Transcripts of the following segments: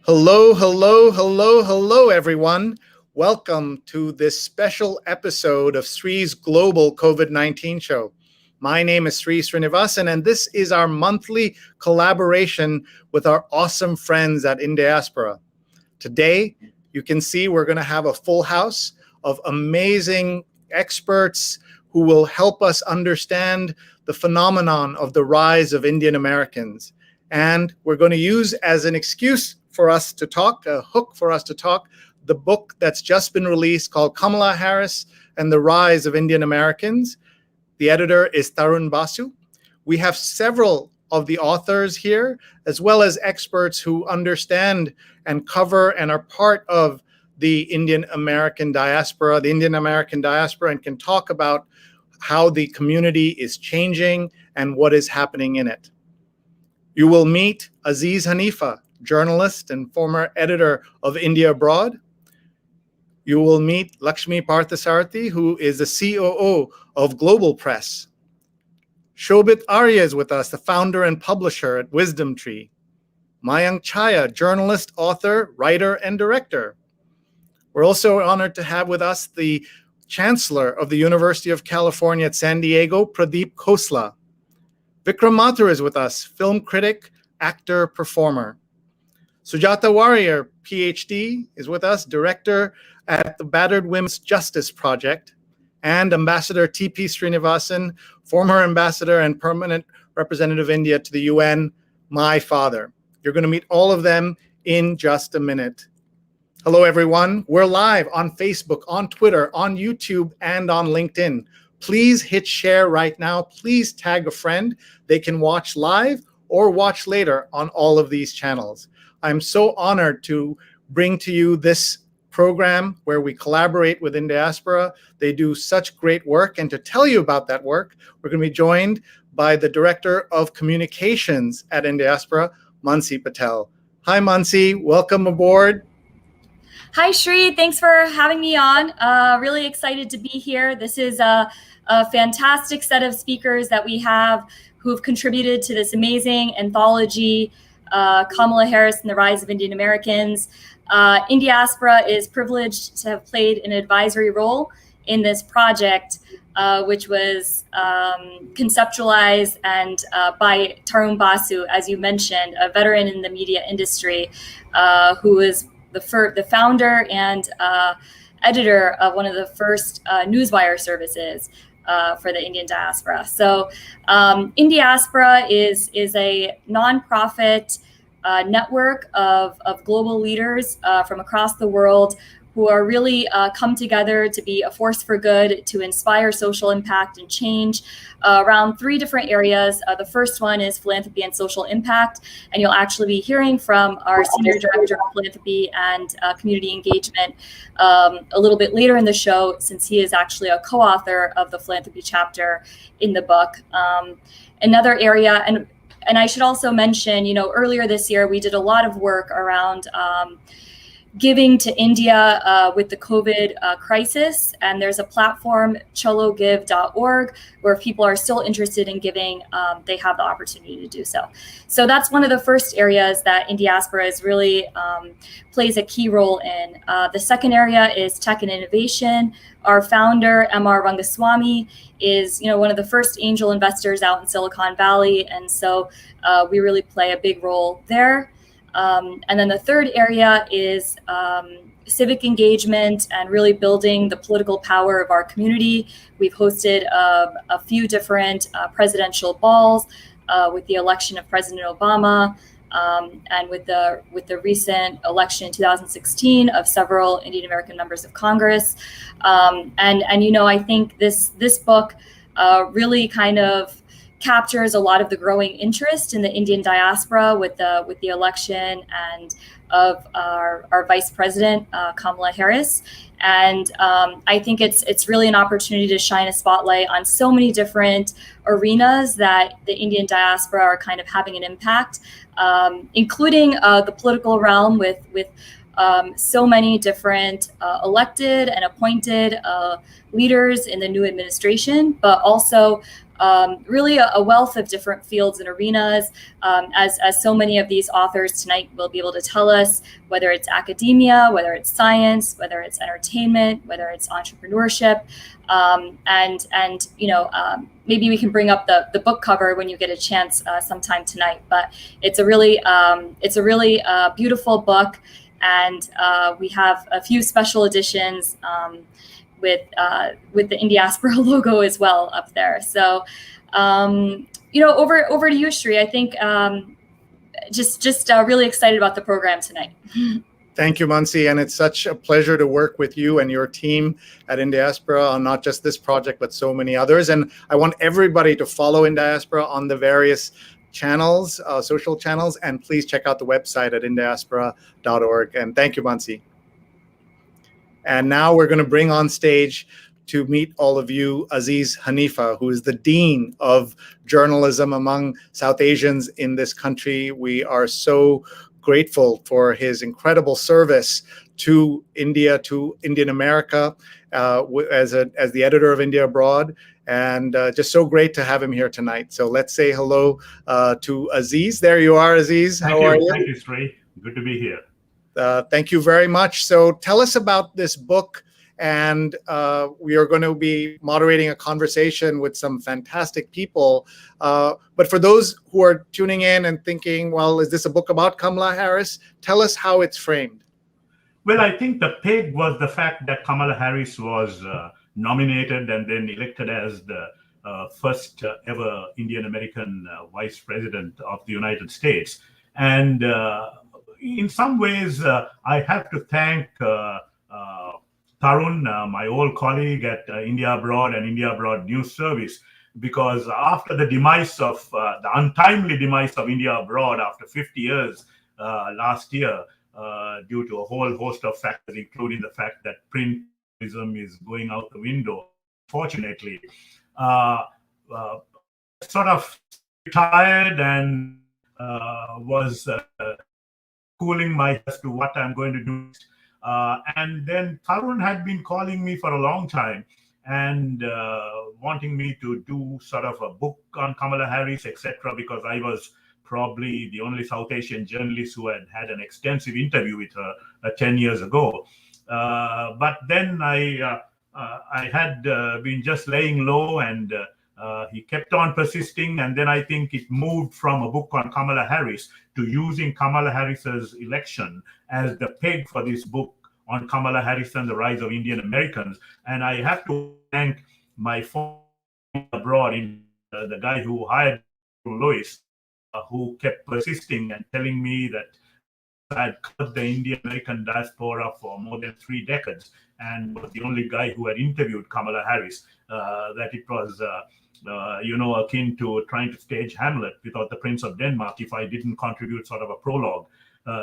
Hello, hello, hello, hello, everyone. Welcome to this special episode of Sree's Global COVID-19 Show. My name is Sree Sreenivasan, and this is our monthly collaboration with our awesome friends at In Diaspora. Today, you can see we're going to have a full house of amazing experts who will help us understand the phenomenon of the rise of Indian Americans. And we're going to use as an excuse for us to talk, a hook for us to talk, the book that's just been released called Kamala Harris and the Rise of Indian Americans. The editor is Tarun Basu. We have several of the authors here, as well as experts who understand and cover and are part of the Indian American diaspora, and can talk about how the community is changing and what is happening in it. You will meet Aziz Haniffa, journalist and former editor of India Abroad. You will meet Lakshmi Parthasarathi, who is the COO of Global Press. Shobit Arya is with us, the founder and publisher at Wisdom Tree. Mayank Chaya, journalist, author, writer, and director. We're also honored to have with us the Chancellor of the University of California at San Diego, Pradeep Khosla. Vikram Mathur is with us, film critic, actor, performer. Sujata Warrior, PhD, is with us, director at the Battered Women's Justice Project, and Ambassador T.P. Srinivasan, former ambassador and permanent representative of India to the UN, my father. You're going to meet all of them in just a minute. Hello, everyone. We're live on Facebook, on Twitter, on YouTube, and on LinkedIn. Please hit share right now. Please tag a friend. They can watch live or watch later on all of these channels. I'm so honored to bring to you this program where we collaborate with In Diaspora. They do such great work. And to tell you about that work, we're going to be joined by the Director of Communications at In Diaspora, Mansi Patel. Hi, Mansi. Welcome aboard. Hi, Sree. Thanks for having me on. Really excited to be here. This is a fantastic set of speakers that we have who've contributed to this amazing anthology, Kamala Harris and the Rise of Indian Americans. In Diaspora is privileged to have played an advisory role in this project, which was conceptualized and by Tarun Basu, as you mentioned, a veteran in the media industry, who is the founder and editor of one of the first newswire services for the Indian diaspora. So In Diaspora is a nonprofit network of global leaders from across the world who are really come together to be a force for good, to inspire social impact and change around three different areas. The first one is philanthropy and social impact, and you'll actually be hearing from our Senior Director of Philanthropy and Community Engagement a little bit later in the show, since he is actually a co-author of the philanthropy chapter in the book. Another area, and I should also mention, earlier this year, we did a lot of work around giving to India with the COVID crisis. And there's a platform, chologive.org, where if people are still interested in giving, they have the opportunity to do so. So that's one of the first areas that In Diaspora is really plays a key role in. The second area is tech and innovation. Our founder, M.R. Rangaswamy, is one of the first angel investors out in Silicon Valley. And so we really play a big role there. And then the third area is civic engagement and really building the political power of our community. We've hosted a few different presidential balls with the election of President Obama and with the recent election in 2016 of several Indian American members of Congress. And I think this book really kind of captures a lot of the growing interest in the Indian diaspora with the election and of our Vice President Kamala Harris, and I think it's really an opportunity to shine a spotlight on so many different arenas that the Indian diaspora are kind of having an impact, including the political realm with so many different elected and appointed leaders in the new administration, but also really a wealth of different fields and arenas, as so many of these authors tonight will be able to tell us, whether it's academia, whether it's science, whether it's entertainment, whether it's entrepreneurship, and maybe we can bring up the book cover when you get a chance sometime tonight. But it's a really beautiful book, and we have a few special editions with the In Diaspora logo as well up there. So, over to you, Sree. I think just really excited about the program tonight. Thank you, Mansi, and it's such a pleasure to work with you and your team at In Diaspora on not just this project, but so many others. And I want everybody to follow In Diaspora on the various channels, social channels, and please check out the website at indiaspora.org. And thank you, Mansi. And now we're going to bring on stage to meet all of you Aziz Haniffa, who is the Dean of Journalism among South Asians in this country. We are so grateful for his incredible service to India, to Indian America, as the editor of India Abroad, and just so great to have him here tonight. So let's say hello to Aziz. There you are, Aziz. How are you? Thank you, Sree. Good to be here. Thank you very much. So tell us about this book, and we are going to be moderating a conversation with some fantastic people. But for those who are tuning in and thinking, well, is this a book about Kamala Harris? Tell us how it's framed. Well, I think the peg was the fact that Kamala Harris was nominated and then elected as the first ever Indian American vice president of the United States. And in some ways, I have to thank Tarun, my old colleague at India Abroad and India Abroad News Service, because after the demise of the untimely demise of India Abroad after 50 years last year, due to a whole host of factors, including the fact that printism is going out the window, fortunately, sort of retired and was cooling my as to what I'm going to do. And then Tarun had been calling me for a long time and wanting me to do sort of a book on Kamala Harris, etc., because I was probably the only South Asian journalist who had had an extensive interview with her 10 years ago. But then I had been just laying low, and he kept on persisting. And then I think it moved from a book on Kamala Harris to using Kamala Harris's election as the peg for this book on Kamala Harris and the rise of Indian Americans. And I have to thank my former abroad, the guy who hired Loeb, who kept persisting and telling me that I had covered the Indian American diaspora for more than 3 decades and was the only guy who had interviewed Kamala Harris, that it was akin to trying to stage Hamlet without the Prince of Denmark if I didn't contribute sort of a prologue.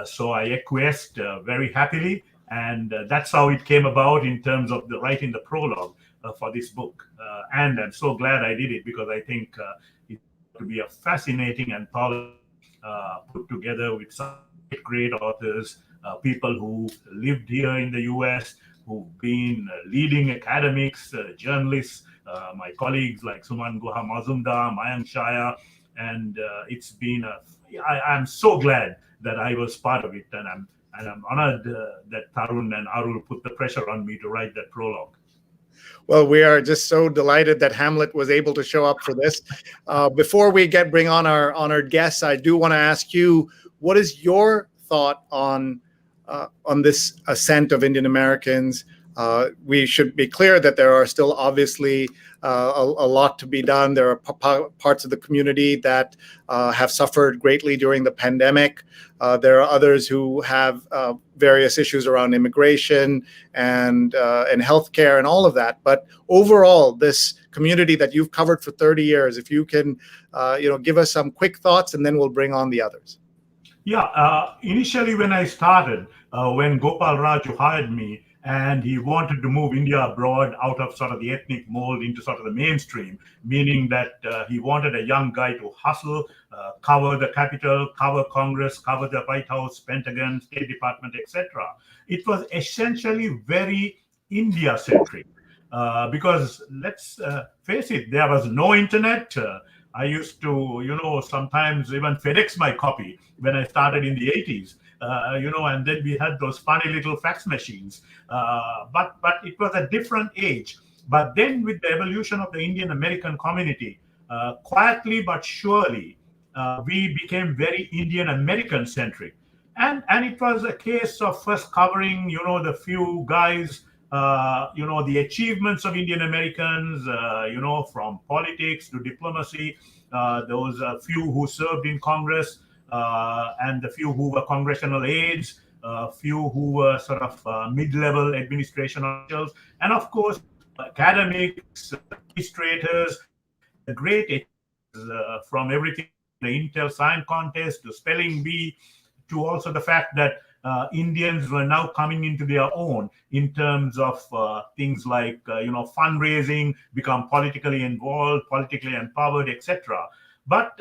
So I acquiesced very happily, and that's how it came about in terms of writing the prologue for this book. And I'm so glad I did it, because I think it to be a fascinating anthology put together with some great authors, people who lived here in the US, who've been leading academics, journalists, my colleagues like Suman Guha Mazumdar, Mayank Shaya, and it's been I'm so glad that I was part of it, and I'm honored that Tarun and Arul put the pressure on me to write that prologue. Well, we are just so delighted that Hamlet was able to show up for this. Before we bring on our honored guests, I do want to ask you, what is your thought on this ascent of Indian Americans? We should be clear that there are still obviously a lot to be done. There are parts of the community that have suffered greatly during the pandemic. There are others who have various issues around immigration and healthcare and all of that. But overall, this community that you've covered for 30 years, if you can, give us some quick thoughts, and then we'll bring on the others. Yeah, initially when I started, when Gopal Raju hired me and he wanted to move India abroad out of sort of the ethnic mold into sort of the mainstream, meaning that he wanted a young guy to hustle, cover the Capitol, cover Congress, cover the White House, Pentagon, State Department, etc. It was essentially very India-centric. Because let's face it, there was no internet. I used to, sometimes even FedEx my copy when I started in the 80s, and then we had those funny little fax machines. But it was a different age. But then with the evolution of the Indian American community, quietly but surely, we became very Indian American centric. And it was a case of first covering, the few guys, the achievements of Indian Americans, from politics to diplomacy, those few who served in Congress, and the few who were congressional aides, few who were sort of mid-level administration officials, and of course, academics, administrators, the great from everything, the Intel Science Contest to Spelling Bee, to also the fact that Indians were now coming into their own in terms of things like, fundraising, become politically involved, politically empowered, etc. But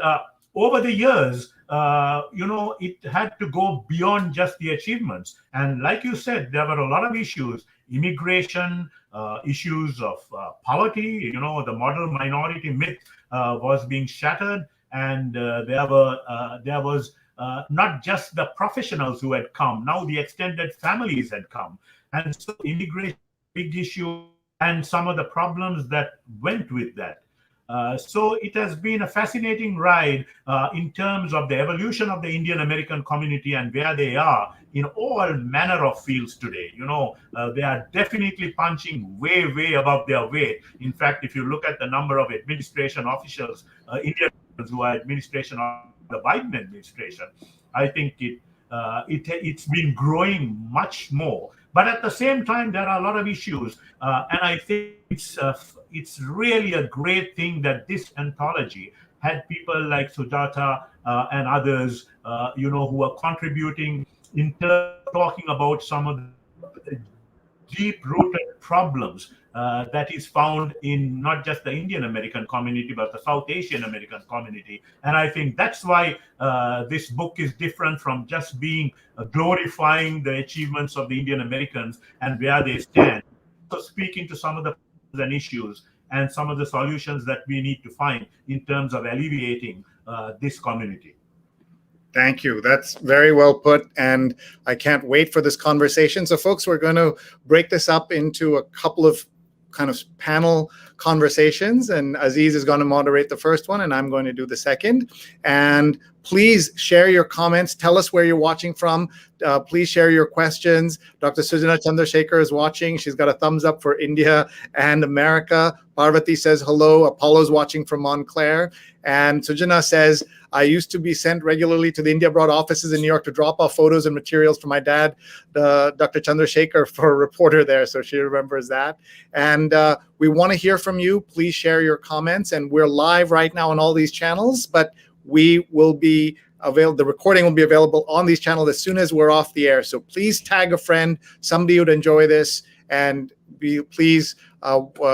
over the years, it had to go beyond just the achievements. And like you said, there were a lot of issues, immigration, issues of poverty, the model minority myth was being shattered. And there was not just the professionals who had come, now the extended families had come. And so immigration, big issue, and some of the problems that went with that. So it has been a fascinating ride in terms of the evolution of the Indian American community and where they are in all manner of fields today. They are definitely punching way, way above their weight. In fact, if you look at the number of administration officials, Indians who are administration of the Biden administration, I think it's been growing much more. But at the same time, there are a lot of issues, and I think it's really a great thing that this anthology had people like Sujata and others, who are contributing in terms of talking about some of the deep-rooted problems that is found in not just the Indian American community, but the South Asian American community. And I think that's why this book is different from just being glorifying the achievements of the Indian Americans and where they stand. So speaking to some of the problems and issues and some of the solutions that we need to find in terms of alleviating this community. Thank you. That's very well put. And I can't wait for this conversation. So folks, we're going to break this up into a couple of kind of panel conversations, and Aziz is going to moderate the first one and I'm going to do the second. And please share your comments. Tell us where you're watching from. Please share your questions. Dr. Sujana Chandrasekhar is watching. She's got a thumbs up for India and America. Parvati says hello. Apollo's watching from Montclair. And Sujana says, I used to be sent regularly to the India Abroad offices in New York to drop off photos and materials for my dad, Dr. Chandrasekhar, for a reporter there. So she remembers that. And we want to hear from you. Please share your comments. And we're live right now on all these channels, but we will be available. The recording will be available on these channels as soon as we're off the air. So please tag a friend, somebody who'd enjoy this, and please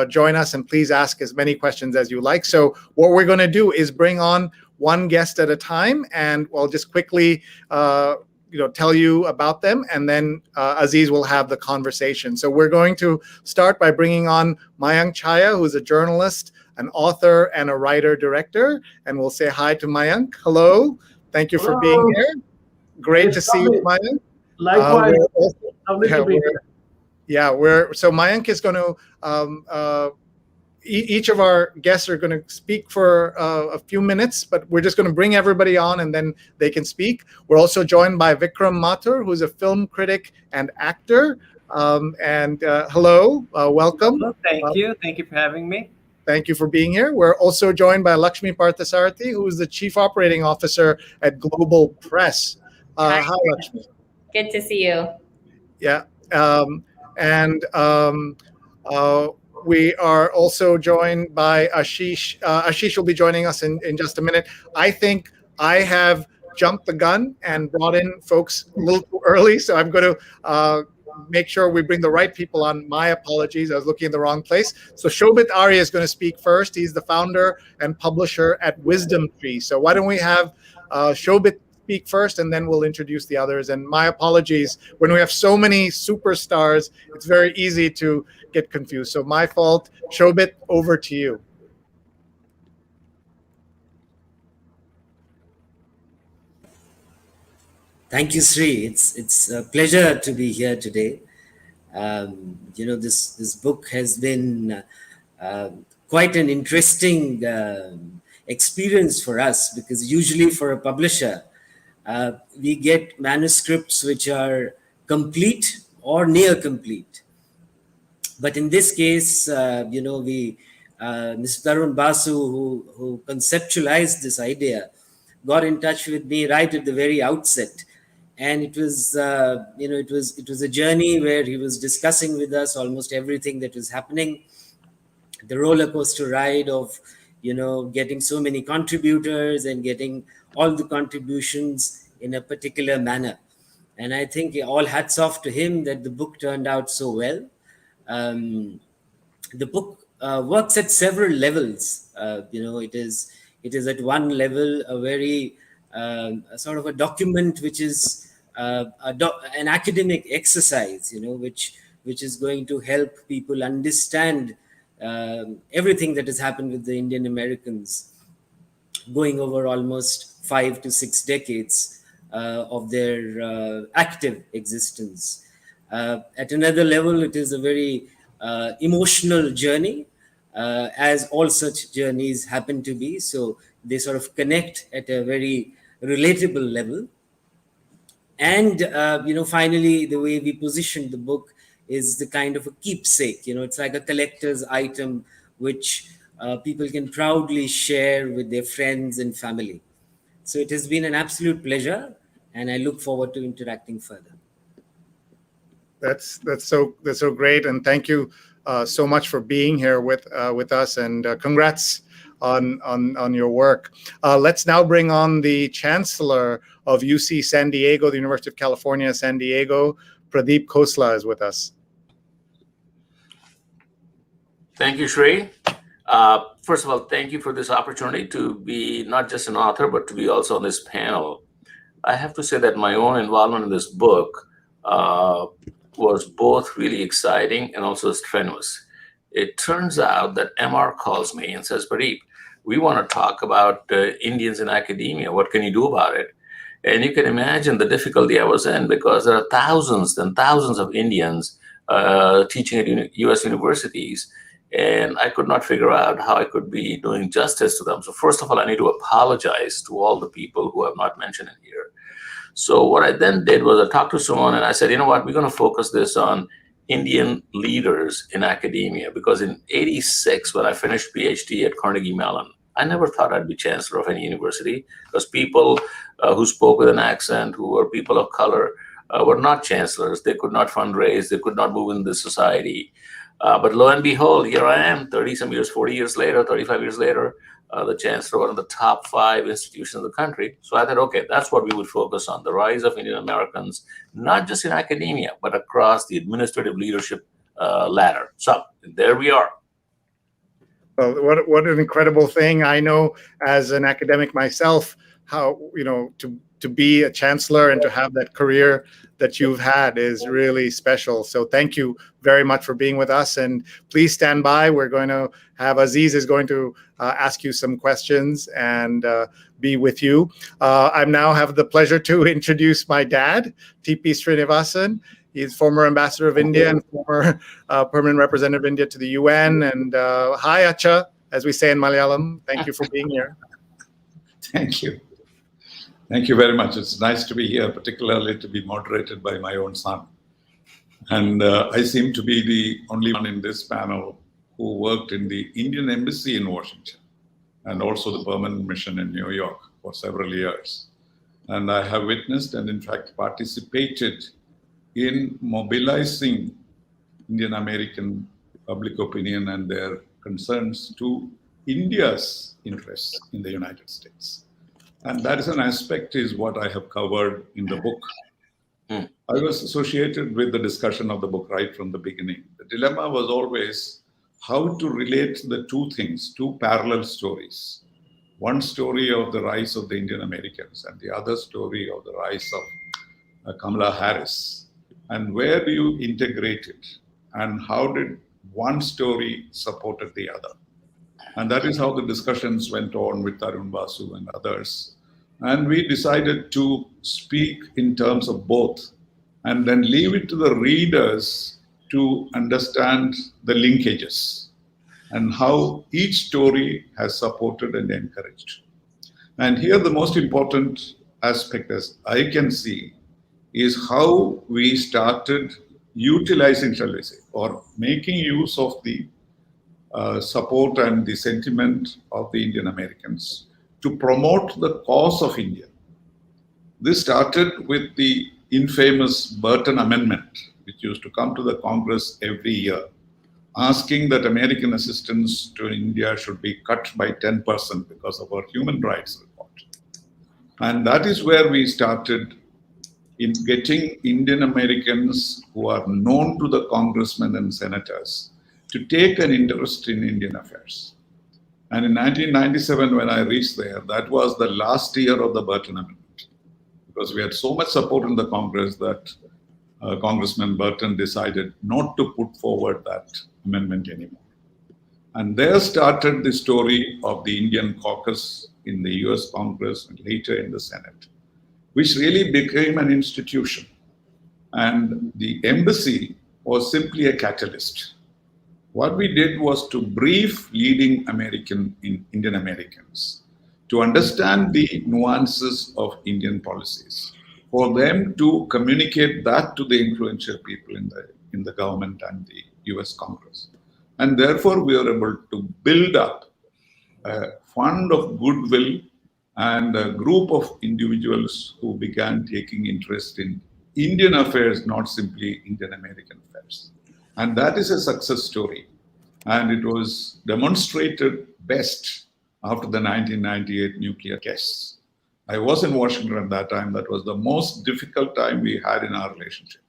join us, and please ask as many questions as you like. So what we're going to do is bring on one guest at a time, and we'll just quickly tell you about them, and then Aziz will have the conversation. So we're going to start by bringing on Mayank Chaya, who's a journalist, an author, and a writer-director, and we'll say hi to Mayank. Hello. Thank you for being here. Great to see you, Mayank. Likewise. Lovely to be here. Yeah, so Mayank is going to, each of our guests are going to speak for a few minutes, but we're just going to bring everybody on and then they can speak. We're also joined by Vikram Mathur, who's a film critic and actor. Hello, welcome. Hello, thank you. Thank you for having me. Thank you for being here. We're also joined by Lakshmi Parthasarathy, who is the Chief Operating Officer at Global Press. Hi, Lakshmi. Good to see you. Yeah. We are also joined by Ashish. Ashish will be joining us in just a minute. I think I have jumped the gun and brought in folks a little too early, so I'm going to make sure we bring the right people on. My apologies, I was looking in the wrong place. So Shobit Arya is going to speak first. He's the founder and publisher at Wisdom Tree. So why don't we have Shobit speak first, and then we'll introduce the others. And my apologies, when we have so many superstars, it's very easy to get confused. So my fault. Shobit, over to you. Thank you, Sree. It's a pleasure to be here today. This book has been quite an interesting experience for us, because usually for a publisher, we get manuscripts which are complete or near complete. But in this case, Mr. Tarun Basu, who conceptualized this idea, got in touch with me right at the very outset. And it was, it was a journey where he was discussing with us almost everything that was happening, the roller coaster ride of, getting so many contributors and getting all the contributions in a particular manner. And I think all hats off to him that the book turned out so well. The book works at several levels. It is at one level a very sort of a document which is an academic exercise, which is going to help people understand everything that has happened with the Indian Americans going over almost 5 to 6 decades of their active existence. At another level, it is a very emotional journey, as all such journeys happen to be. So they sort of connect at a very relatable level. And, finally, the way we positioned the book is the kind of a keepsake. It's like a collector's item, which people can proudly share with their friends and family. So it has been an absolute pleasure, and I look forward to interacting further. That's so great, and thank you so much for being here with us, and congrats on your work. Let's now bring on the Chancellor of UC San Diego, the University of California, San Diego. Pradeep Khosla is with us. Thank you, Sree. First of all, thank you for this opportunity to be not just an author, but to be also on this panel. I have to say that my own involvement in this book was both really exciting and also strenuous. It turns out that MR calls me and says, Pradeep, we want to talk about Indians in academia. What can you do about it? And you can imagine the difficulty I was in, because there are thousands and thousands of Indians teaching at US universities. And I could not figure out how I could be doing justice to them. So first of all, I need to apologize to all the people who have not mentioned it here. So what I then did was I talked to someone and I said, you know what, we're going to focus this on Indian leaders in academia. Because in '86, when I finished PhD at Carnegie Mellon, I never thought I'd be chancellor of any university, because people who spoke with an accent, who were people of color, were not chancellors. They could not fundraise. They could not move in this society. But lo and behold, here I am, 30-some years, 40 years later, 35 years later, the chancellor of one of the top 5 institutions in the country. So I thought, okay, that's what we would focus on, the rise of Indian Americans, not just in academia, but across the administrative leadership ladder. So there we are. Well, what an incredible thing. I know as an academic myself, how, to be a chancellor and to have that career that you've had is really special. So thank you very much for being with us. And please stand by. We're going to have Aziz is going to ask you some questions and be with you. I now have the pleasure to introduce my dad, VP Sreenivasan. He's former ambassador of India and former permanent representative of India to the UN. And hi, Acha, as we say in Malayalam. Thank you for being here. Thank you. Thank you very much. It's nice to be here, particularly to be moderated by my own son. And I seem to be the only one in this panel who worked in the Indian Embassy in Washington and also the permanent mission in New York for several years. And I have witnessed and in fact participated in mobilizing Indian American public opinion and their concerns to India's interests in the United States. And that is an aspect is what I have covered in the book. I was associated with the discussion of the book right from the beginning. The dilemma was always how to relate the two things, two parallel stories. One story of the rise of the Indian Americans and the other story of the rise of Kamala Harris. And where do you integrate it? And how did one story supported the other? And that is how the discussions went on with Tarun Basu and others. And we decided to speak in terms of both and then leave it to the readers to understand the linkages and how each story has supported and encouraged. And here the most important aspect, as I can see, is how we started utilizing, shall we say, or making use of the support and the sentiment of the Indian Americans to promote the cause of India. This started with the infamous Burton Amendment, which used to come to the Congress every year, asking that American assistance to India should be cut by 10% because of our human rights report. And that is where we started in getting Indian Americans who are known to the congressmen and senators to take an interest in Indian affairs. And in 1997, when I reached there, that was the last year of the Burton Amendment, because we had so much support in the Congress that Congressman Burton decided not to put forward that amendment anymore. And there started the story of the Indian caucus in the US Congress and later in the Senate, which really became an institution. And the embassy was simply a catalyst. What we did was to brief leading Indian Americans to understand the nuances of Indian policies, for them to communicate that to the influential people in the government and the US Congress. And therefore, we were able to build up a fund of goodwill and a group of individuals who began taking interest in Indian affairs, not simply Indian American affairs. And that is a success story. And it was demonstrated best after the 1998 nuclear tests. I was in Washington at that time. That was the most difficult time we had in our relationship.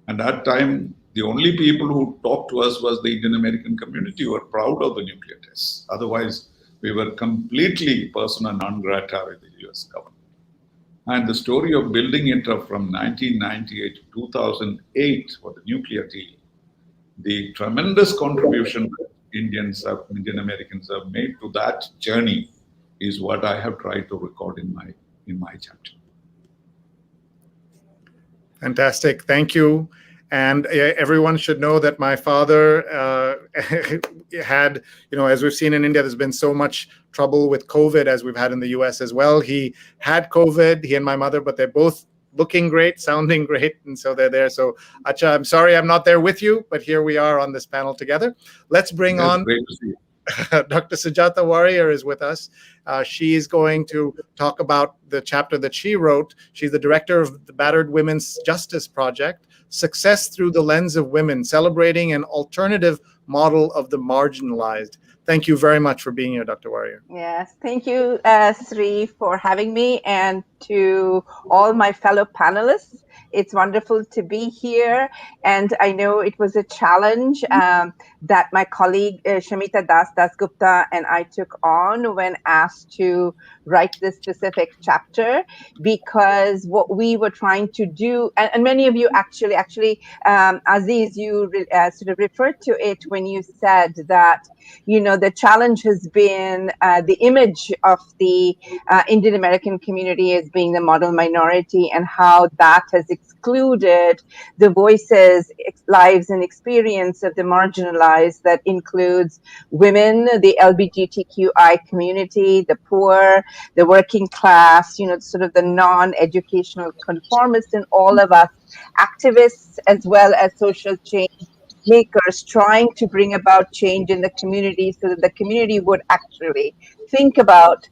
And that time, the only people who talked to us was the Indian American community who were proud of the nuclear tests. Otherwise, we were completely persona non grata with the US government. And the story of building it up from 1998 to 2008 for the nuclear deal, the tremendous contribution that Indian Americans have made to that journey is what I have tried to record in my chapter. Fantastic. Thank you. And everyone should know that my father had, as we've seen in India, there's been so much trouble with COVID as we've had in the US as well. He had COVID, he and my mother, but they're both looking great, sounding great, and so they're there. So, Acha, I'm sorry I'm not there with you, but here we are on this panel together. Let's bring on Great to see you. Dr. Sujata Warrior is with us. She is going to talk about the chapter that she wrote. She's the director of the Battered Women's Justice Project, Success Through the Lens of Women, celebrating an alternative model of the marginalized. Thank you very much for being here, Dr. Warrior. Yes, thank you, Sree, for having me, and to all my fellow panelists. It's wonderful to be here, and I know it was a challenge that my colleague Shamita Dasgupta and I took on when asked to write this specific chapter, because what we were trying to do, and many of you actually, Aziz, you sort of referred to it when you said that, the challenge has been the image of the Indian American community as being the model minority, and how that has excluded the voices, lives, and experience of the marginalized. That includes women, the LGBTQI community, the poor, the working class, sort of the non-educational conformists, and all of us activists, as well as social change makers, trying to bring about change in the community so that the community would actually think about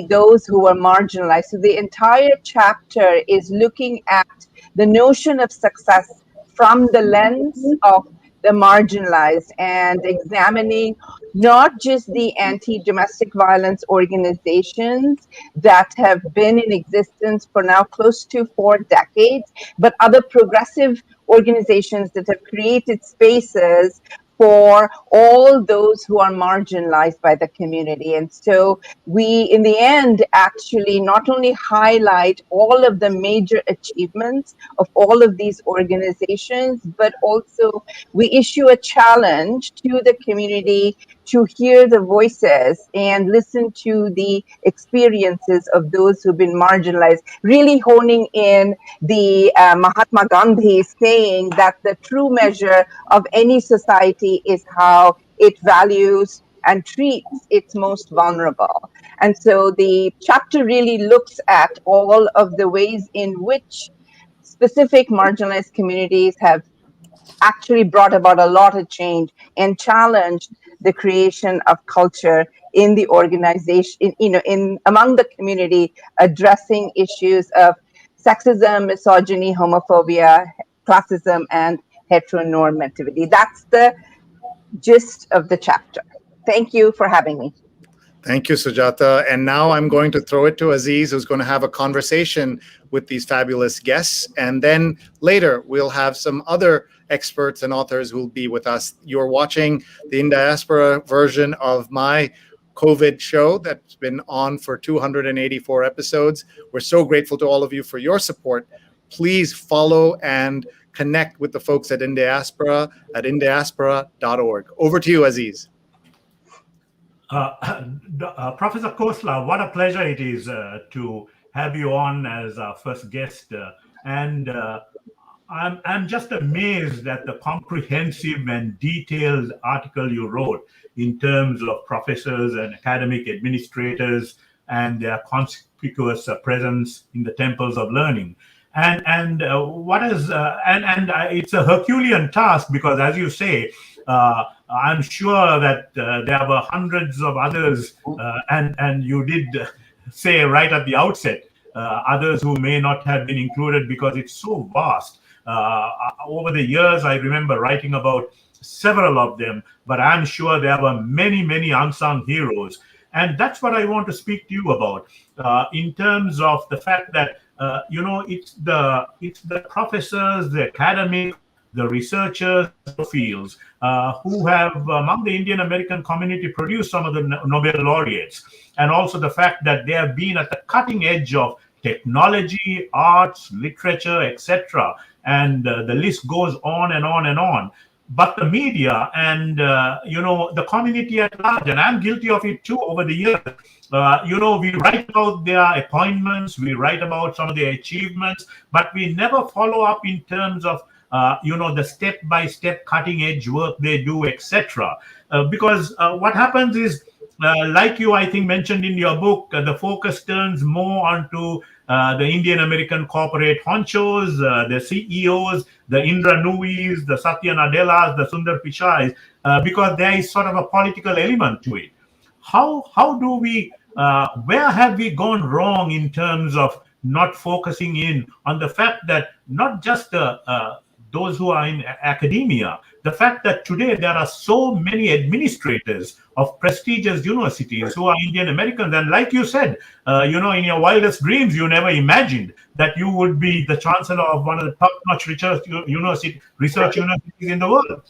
those who are marginalized. So the entire chapter is looking at the notion of success from the lens of the marginalized, and examining not just the anti-domestic violence organizations that have been in existence for now close to 4 decades, but other progressive organizations that have created spaces for all those who are marginalized by the community. And so we, in the end, actually not only highlight all of the major achievements of all of these organizations, but also we issue a challenge to the community to hear the voices and listen to the experiences of those who've been marginalized, really honing in the Mahatma Gandhi saying that the true measure of any society is how it values and treats its most vulnerable. And so the chapter really looks at all of the ways in which specific marginalized communities have actually brought about a lot of change and challenged the creation of culture in the organization, in among the community, addressing issues of sexism, misogyny, homophobia, classism, and heteronormativity. That's the gist of the chapter. Thank you for having me. Thank you, Sujata. And now I'm going to throw it to Aziz, who's going to have a conversation with these fabulous guests. And then later, we'll have some other experts and authors who will be with us. You're watching the In Diaspora version of my COVID show that's been on for 284 episodes. We're so grateful to all of you for your support. Please follow and connect with the folks at In Diaspora at indiaspora.org. Over to you, Aziz. Professor Khosla, what a pleasure it is to have you on as our first guest. And I'm just amazed at the comprehensive and detailed article you wrote in terms of professors and academic administrators and their conspicuous presence in the temples of learning. And it's a Herculean task because, as you say, I'm sure that there were hundreds of others, and you did say right at the outset, others who may not have been included because it's so vast. Over the years, I remember writing about several of them, but I'm sure there were many, many unsung heroes. And that's what I want to speak to you about in terms of the fact that, it's the professors, the academic, the researchers fields who have, among the Indian American community, produced some of the Nobel laureates. And also the fact that they have been at the cutting edge of technology, arts, literature, etc. And the list goes on and on and on. But the media and, the community at large, and I'm guilty of it too over the years, we write about their appointments, we write about some of their achievements, but we never follow up in terms of the step-by-step cutting-edge work they do, etc. Because what happens is, like you, I think, mentioned in your book, the focus turns more onto the Indian American corporate honchos, the CEOs, the Indra Nuis, the Satya Nadellas, the Sundar Pichais, because there is sort of a political element to it. How do we, where have we gone wrong in terms of not focusing in on the fact that not just those who are in academia, the fact that today there are so many administrators of prestigious universities who are Indian Americans. And like you said, in your wildest dreams, you never imagined that you would be the chancellor of one of the top-notch research universities in the world.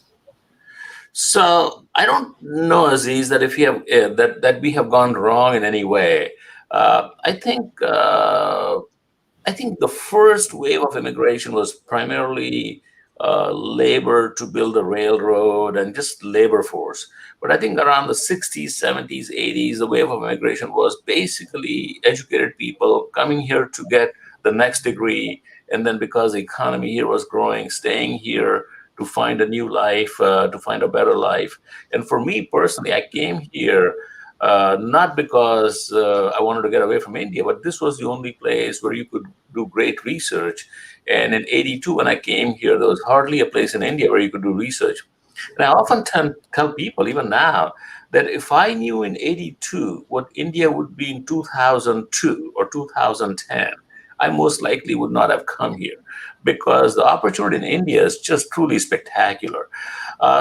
So I don't know, Aziz, that if you have that we have gone wrong in any way. I think the first wave of immigration was primarily labor to build a railroad and just labor force. But I think around the 60s, 70s, 80s, the wave of immigration was basically educated people coming here to get the next degree. And then because the economy here was growing, staying here to find a new life, to find a better life. And for me personally, I came here not because I wanted to get away from India, but this was the only place where you could do great research. And in 82, when I came here, there was hardly a place in India where you could do research. And I often tell people, even now, that if I knew in 82 what India would be in 2002 or 2010, I most likely would not have come here, because the opportunity in India is just truly spectacular.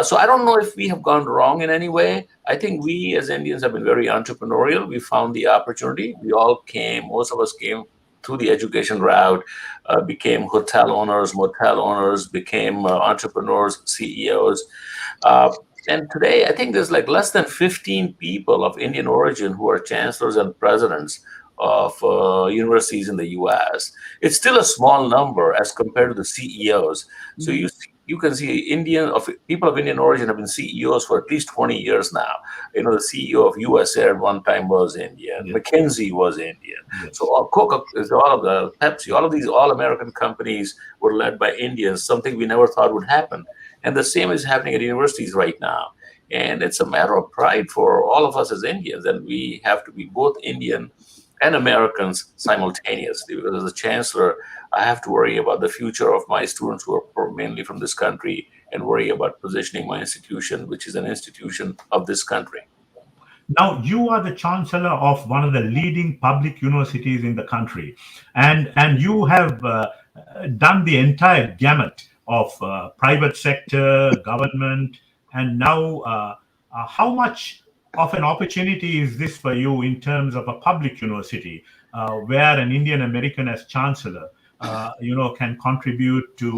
So I don't know if we have gone wrong in any way. I think we as Indians have been very entrepreneurial. We found the opportunity. We all came, most of us came through the education route, became hotel owners, motel owners, became entrepreneurs, CEOs. And today, I think there's like less than 15 people of Indian origin who are chancellors and presidents of universities in the US. It's still a small number as compared to the CEOs. So you can see people of Indian origin have been CEOs for at least 20 years now. You know, the CEO of US Air at one time was Indian. Yes. McKinsey was Indian. Yes. So all of the Pepsi, all of these all-American companies were led by Indians, something we never thought would happen. And the same is happening at universities right now. And it's a matter of pride for all of us as Indians. And we have to be both Indian and Americans simultaneously. Because as a chancellor, I have to worry about the future of my students who are mainly from this country, and worry about positioning my institution, which is an institution of this country. Now, you are the chancellor of one of the leading public universities in the country, and you have done the entire gamut of private sector, government, and now how much of an opportunity is this for you in terms of a public university where an Indian American as chancellor can contribute to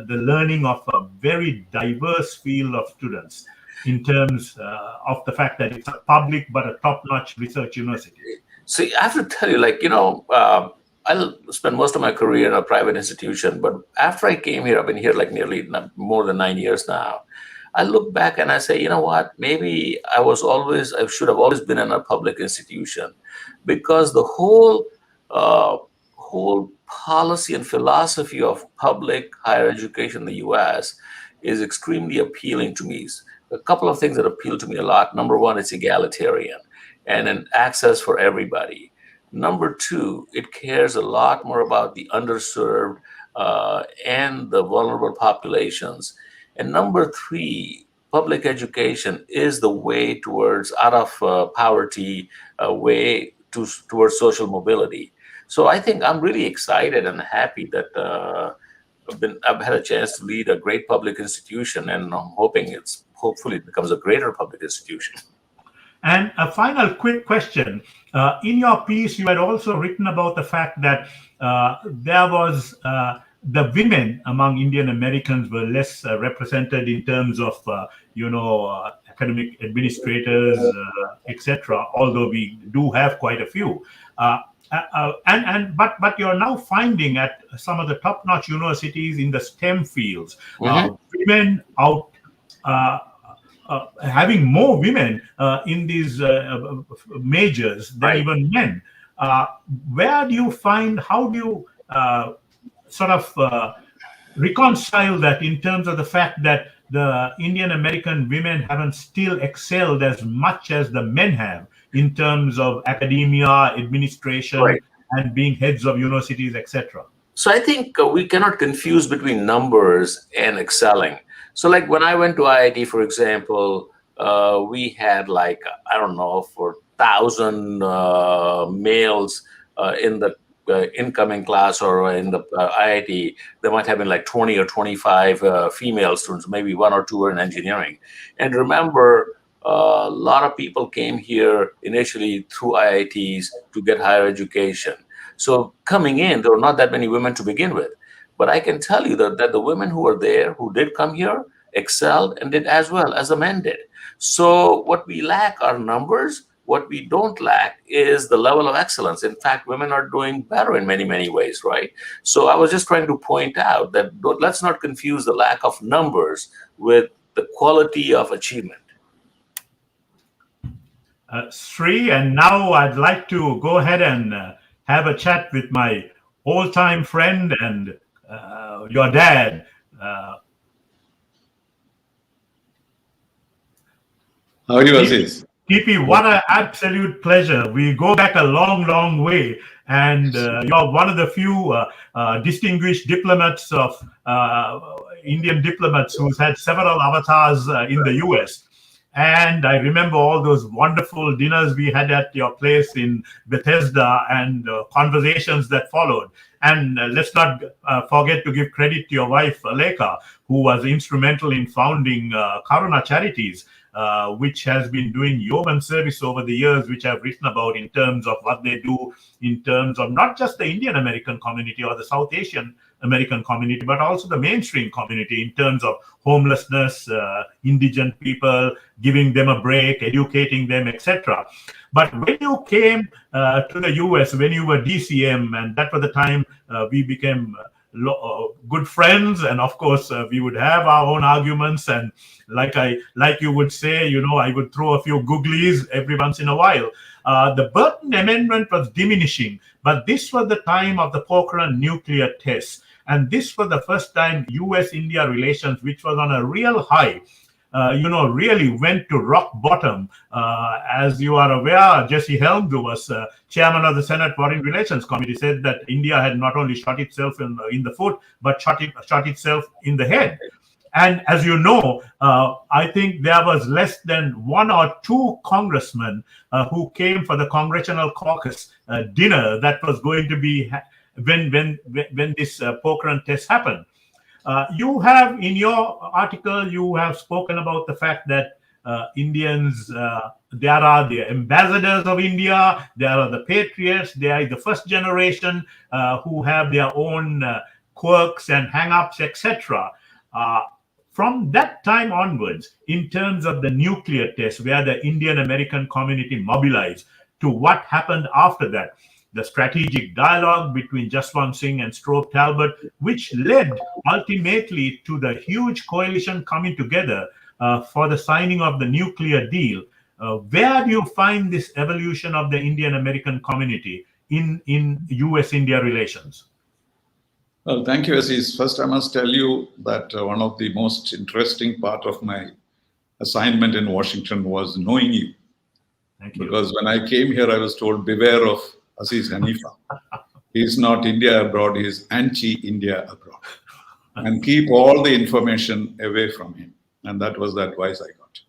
the learning of a very diverse field of students, in terms of the fact that it's a public but a top-notch research university? See, I have to tell you, I spent most of my career in a private institution, but after I came here, I've been here like nearly more than 9 years now. I look back and I say, you know what, maybe I should have always been in a public institution, because the whole policy and philosophy of public higher education in the US is extremely appealing to me. A couple of things that appeal to me a lot. Number one, it's egalitarian and an access for everybody. Number two, it cares a lot more about the underserved and the vulnerable populations. And number three, public education is the way towards out of poverty, way towards social mobility. So I think I'm really excited and happy that I've had a chance to lead a great public institution, and I'm hoping hopefully it becomes a greater public institution. And a final quick question. In your piece, you had also written about the fact that there was the women among Indian Americans were less represented in terms of, academic administrators, etc. Although we do have quite a few. But you're now finding at some of the top-notch universities in the STEM fields, women out. Having more women in these majors than even men. How do you sort of reconcile that in terms of the fact that the Indian American women haven't still excelled as much as the men have in terms of academia, administration, and being heads of universities, etc.? So I think we cannot confuse between numbers and excelling. So like when I went to IIT, for example, we had like, I don't know, for 1,000 males in the incoming class, or in the IIT, there might have been like 20 or 25 female students, maybe 1 or 2 were in engineering. And remember, a lot of people came here initially through IITs to get higher education. So coming in, there were not that many women to begin with. But I can tell you that the women who were there, who did come here, excelled and did as well as the men did. So what we lack are numbers. What we don't lack is the level of excellence. In fact, women are doing better in many, many ways, right? So I was just trying to point out that let's not confuse the lack of numbers with the quality of achievement. Sree, and now I'd like to go ahead and have a chat with my all-time friend and your dad. How are you, Aziz? TP, what an absolute pleasure. We go back a long, long way. And you're one of the few distinguished diplomats of Indian diplomats who's had several avatars in the US. And I remember all those wonderful dinners we had at your place in Bethesda and conversations that followed. And let's not forget to give credit to your wife, Aleka, who was instrumental in founding Karuna Charities, which has been doing yeoman service over the years, which I've written about in terms of what they do, in terms of not just the Indian American community or the South Asian American community, but also the mainstream community in terms of homelessness, indigent people, giving them a break, educating them, etc. But when you came to the US, when you were DCM, and that was the time we became good friends, and of course we would have our own arguments, and like you would say, I would throw a few googlies every once in a while. The Burton Amendment was diminishing, but this was the time of the Pokhran nuclear tests, and this was the first time US-India relations, which was on a real high, really went to rock bottom. As you are aware, Jesse Helms, who was chairman of the Senate Foreign Relations Committee, said that India had not only shot itself in the foot, but shot itself in the head. And as you know, I think there was less than 1 or 2 congressmen who came for the Congressional Caucus dinner that was going to be when this Pokhran test happened. You have, in your article, you have spoken about the fact that Indians, there are the ambassadors of India, there are the patriots, they are the first generation who have their own quirks and hang-ups, etc. From that time onwards, in terms of the nuclear test, where the Indian American community mobilized, to what happened after that, the strategic dialogue between Jaswant Singh and Strobe Talbot, which led ultimately to the huge coalition coming together for the signing of the nuclear deal. Where do you find this evolution of the Indian American community in US-India relations? Well, thank you, Aziz. First, I must tell you that one of the most interesting part of my assignment in Washington was knowing you. Thank you. Because when I came here, I was told, beware of Aziz Haniffa. He's not India abroad, he's anti-India abroad. And keep all the information away from him. And that was the advice I got.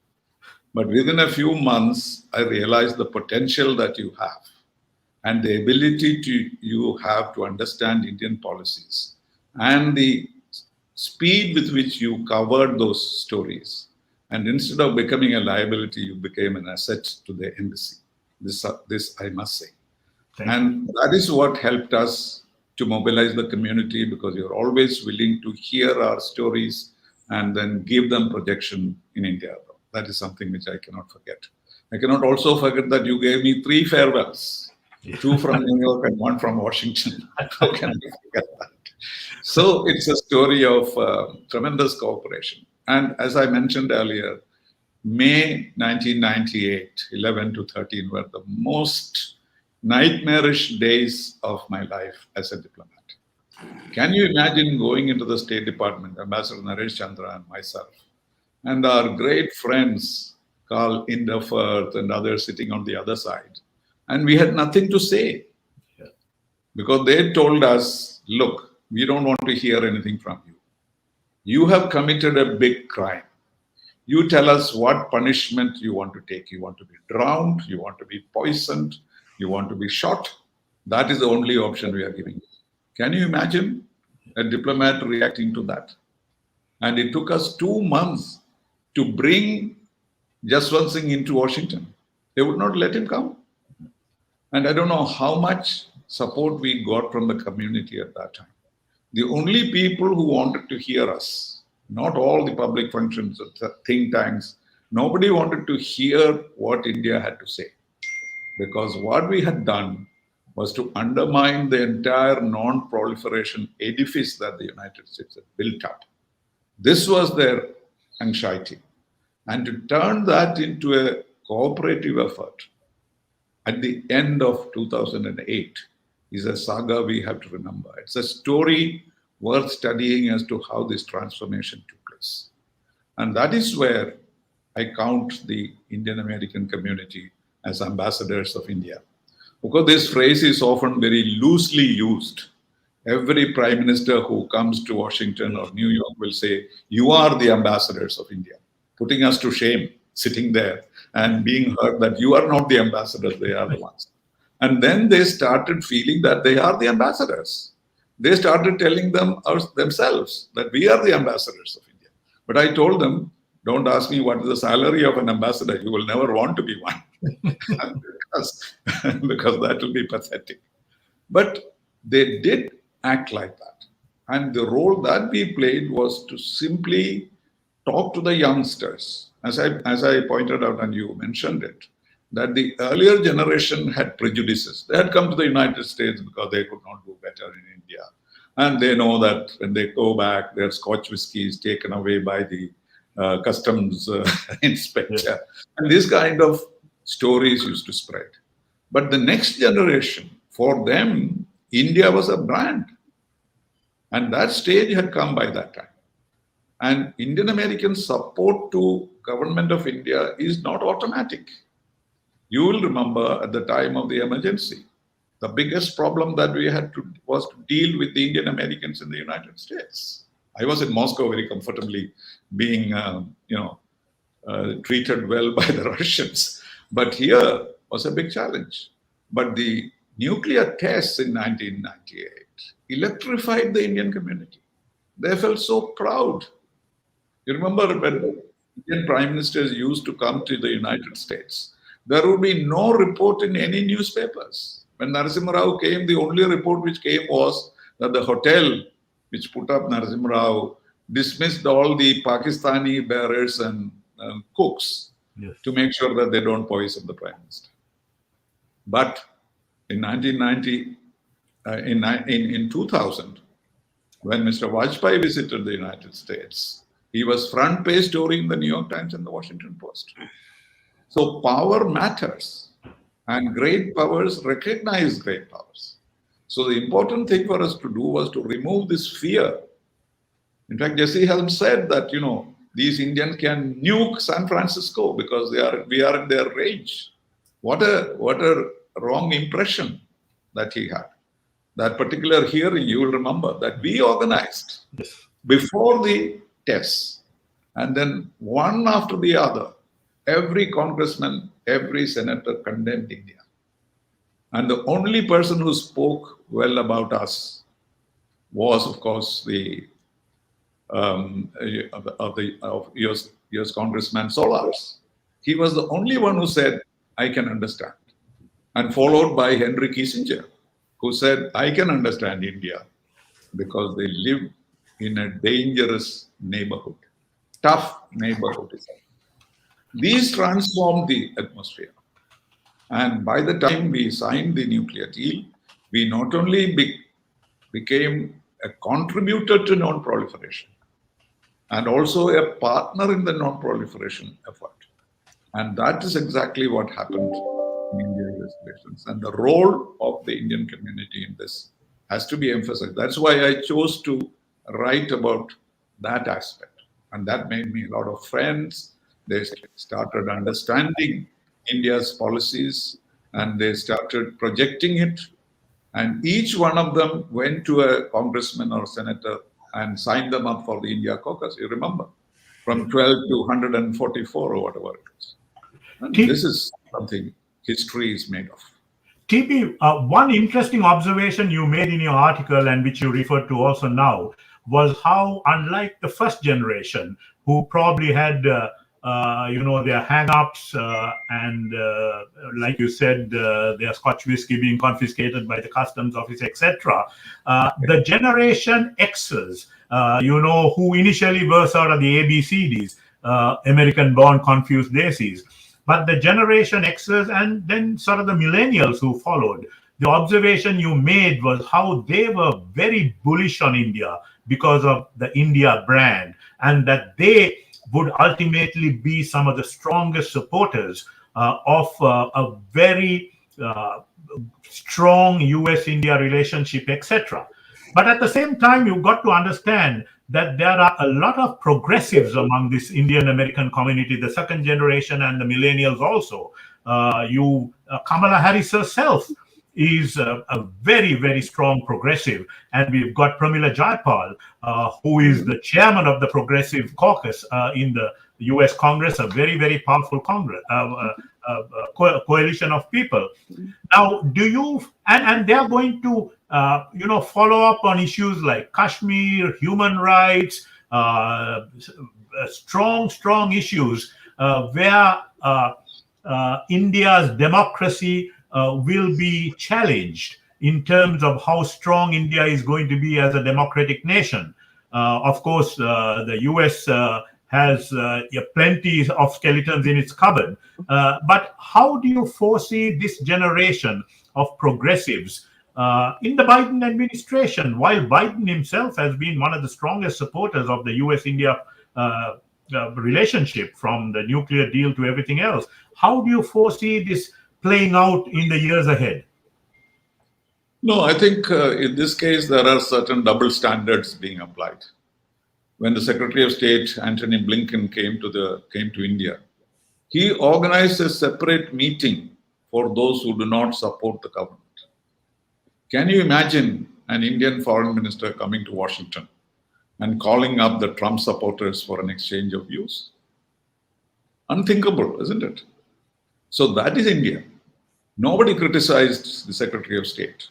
But within a few months, I realized the potential that you have and the ability you have to understand Indian policies and the speed with which you covered those stories. And instead of becoming a liability, you became an asset to the embassy. This I must say. And that is what helped us to mobilize the community, because you're always willing to hear our stories and then give them projection in India. That is something which I cannot forget. I cannot also forget that you gave me 3 farewells, 2 from New York and 1 from Washington. How can I forget that? So it's a story of tremendous cooperation. And as I mentioned earlier, May 1998, 11 to 13 were the most nightmarish days of my life as a diplomat. Can you imagine going into the State Department, Ambassador Naresh Chandra and myself, and our great friends, Carl Inderfirth and others sitting on the other side, and we had nothing to say. Because they told us, look, we don't want to hear anything from you. You have committed a big crime. You tell us what punishment you want to take. You want to be drowned, you want to be poisoned, you want to be shot. That is the only option we are giving you. Can you imagine a diplomat reacting to that? And it took us 2 months to bring Jaswant Singh into Washington. They would not let him come. And I don't know how much support we got from the community at that time. The only people who wanted to hear us, not all the public functions, think tanks, nobody wanted to hear what India had to say. Because what we had done was to undermine the entire non-proliferation edifice that the United States had built up. This was their anxiety. And to turn that into a cooperative effort at the end of 2008 is a saga we have to remember. It's a story worth studying as to how this transformation took place. And that is where I count the Indian American community as ambassadors of India. Because this phrase is often very loosely used. Every prime minister who comes to Washington or New York will say, you are the ambassadors of India, putting us to shame. sitting there and being heard that you are not the ambassadors, they are the ones. And then they started feeling that they are the ambassadors. They started telling themselves that we are the ambassadors of India. But I told them, don't ask me what is the salary of an ambassador. You will never want to be one because that will be pathetic. But they did act like that. And the role that we played was to simply talk to the youngsters. As I pointed out, and you mentioned it, that the earlier generation had prejudices. They had come to the United States because they could not do better in India. And they know that when they go back, their Scotch whiskey is taken away by the customs inspector. Yeah. And this kind of stories used to spread. But the next generation, for them, India was a brand. And that stage had come by that time. And Indian American support to government of India is not automatic. You will remember at the time of the emergency, the biggest problem that we had was to deal with the Indian Americans in the United States. I was in Moscow very comfortably, being treated well by the Russians. But here was a big challenge. But the nuclear tests in 1998 electrified the Indian community. They felt so proud. You remember when Indian prime ministers used to come to the United States, there would be no report in any newspapers. When Narasimha Rao came, the only report which came was that the hotel which put up Narasimha Rao dismissed all the Pakistani bearers and cooks to make sure that they don't poison the prime minister. But in 1990, in 2000, when Mr. Vajpayee visited the United States, he was front page story in the New York Times and the Washington Post. So power matters, and great powers recognize great powers. So the important thing for us to do was to remove this fear. In fact, Jesse Helms said that, these Indians can nuke San Francisco because we are in their range. What a wrong impression that he had. That particular hearing, you will remember, that we organized before the tests. And then one after the other, every congressman, every senator condemned India. And the only person who spoke well about us was, of course, the US Congressman Solars. He was the only one who said, I can understand. And followed by Henry Kissinger, who said, I can understand India because they live in a dangerous neighborhood, tough neighborhood. These transformed the atmosphere. And by the time we signed the nuclear deal, we not only became a contributor to non-proliferation and also a partner in the non-proliferation effort. And that is exactly what happened in Indian relations. And the role of the Indian community in this has to be emphasized. That's why I chose to write about that aspect. And that made me a lot of friends. They started understanding India's policies and they started projecting it. And each one of them went to a congressman or senator and signed them up for the India caucus. You remember? From 12 to 144 or whatever it is. And this is something history is made of. TP, one interesting observation you made in your article and which you referred to also now was how, unlike the first generation, who probably had their hang-ups and like you said, their Scotch whiskey being confiscated by the customs office, etc. The Generation X's, who initially were sort of the ABCDs, American-born confused daisies. But the Generation X's and then sort of the millennials who followed, the observation you made was how they were very bullish on India because of the India brand, and that they would ultimately be some of the strongest supporters of a very strong US-India relationship, etc. But at the same time, you've got to understand that there are a lot of progressives among this Indian American community, the second generation and the millennials also. Kamala Harris herself is a very, very strong progressive. And we've got Pramila Jayapal, who is the chairman of the Progressive Caucus in the U.S. Congress, a very, very powerful Congress, coalition of people. Now, do you, and they're going to, follow up on issues like Kashmir, human rights, strong issues where India's democracy will be challenged in terms of how strong India is going to be as a democratic nation. Of course, the US has plenty of skeletons in its cupboard. But how do you foresee this generation of progressives in the Biden administration? While Biden himself has been one of the strongest supporters of the US-India relationship, from the nuclear deal to everything else, how do you foresee this playing out in the years ahead? No, I think in this case, there are certain double standards being applied. When the Secretary of State, Antony Blinken, came to India, he organized a separate meeting for those who do not support the government. Can you imagine an Indian foreign minister coming to Washington and calling up the Trump supporters for an exchange of views? Unthinkable, isn't it? So that is India. Nobody criticized the Secretary of State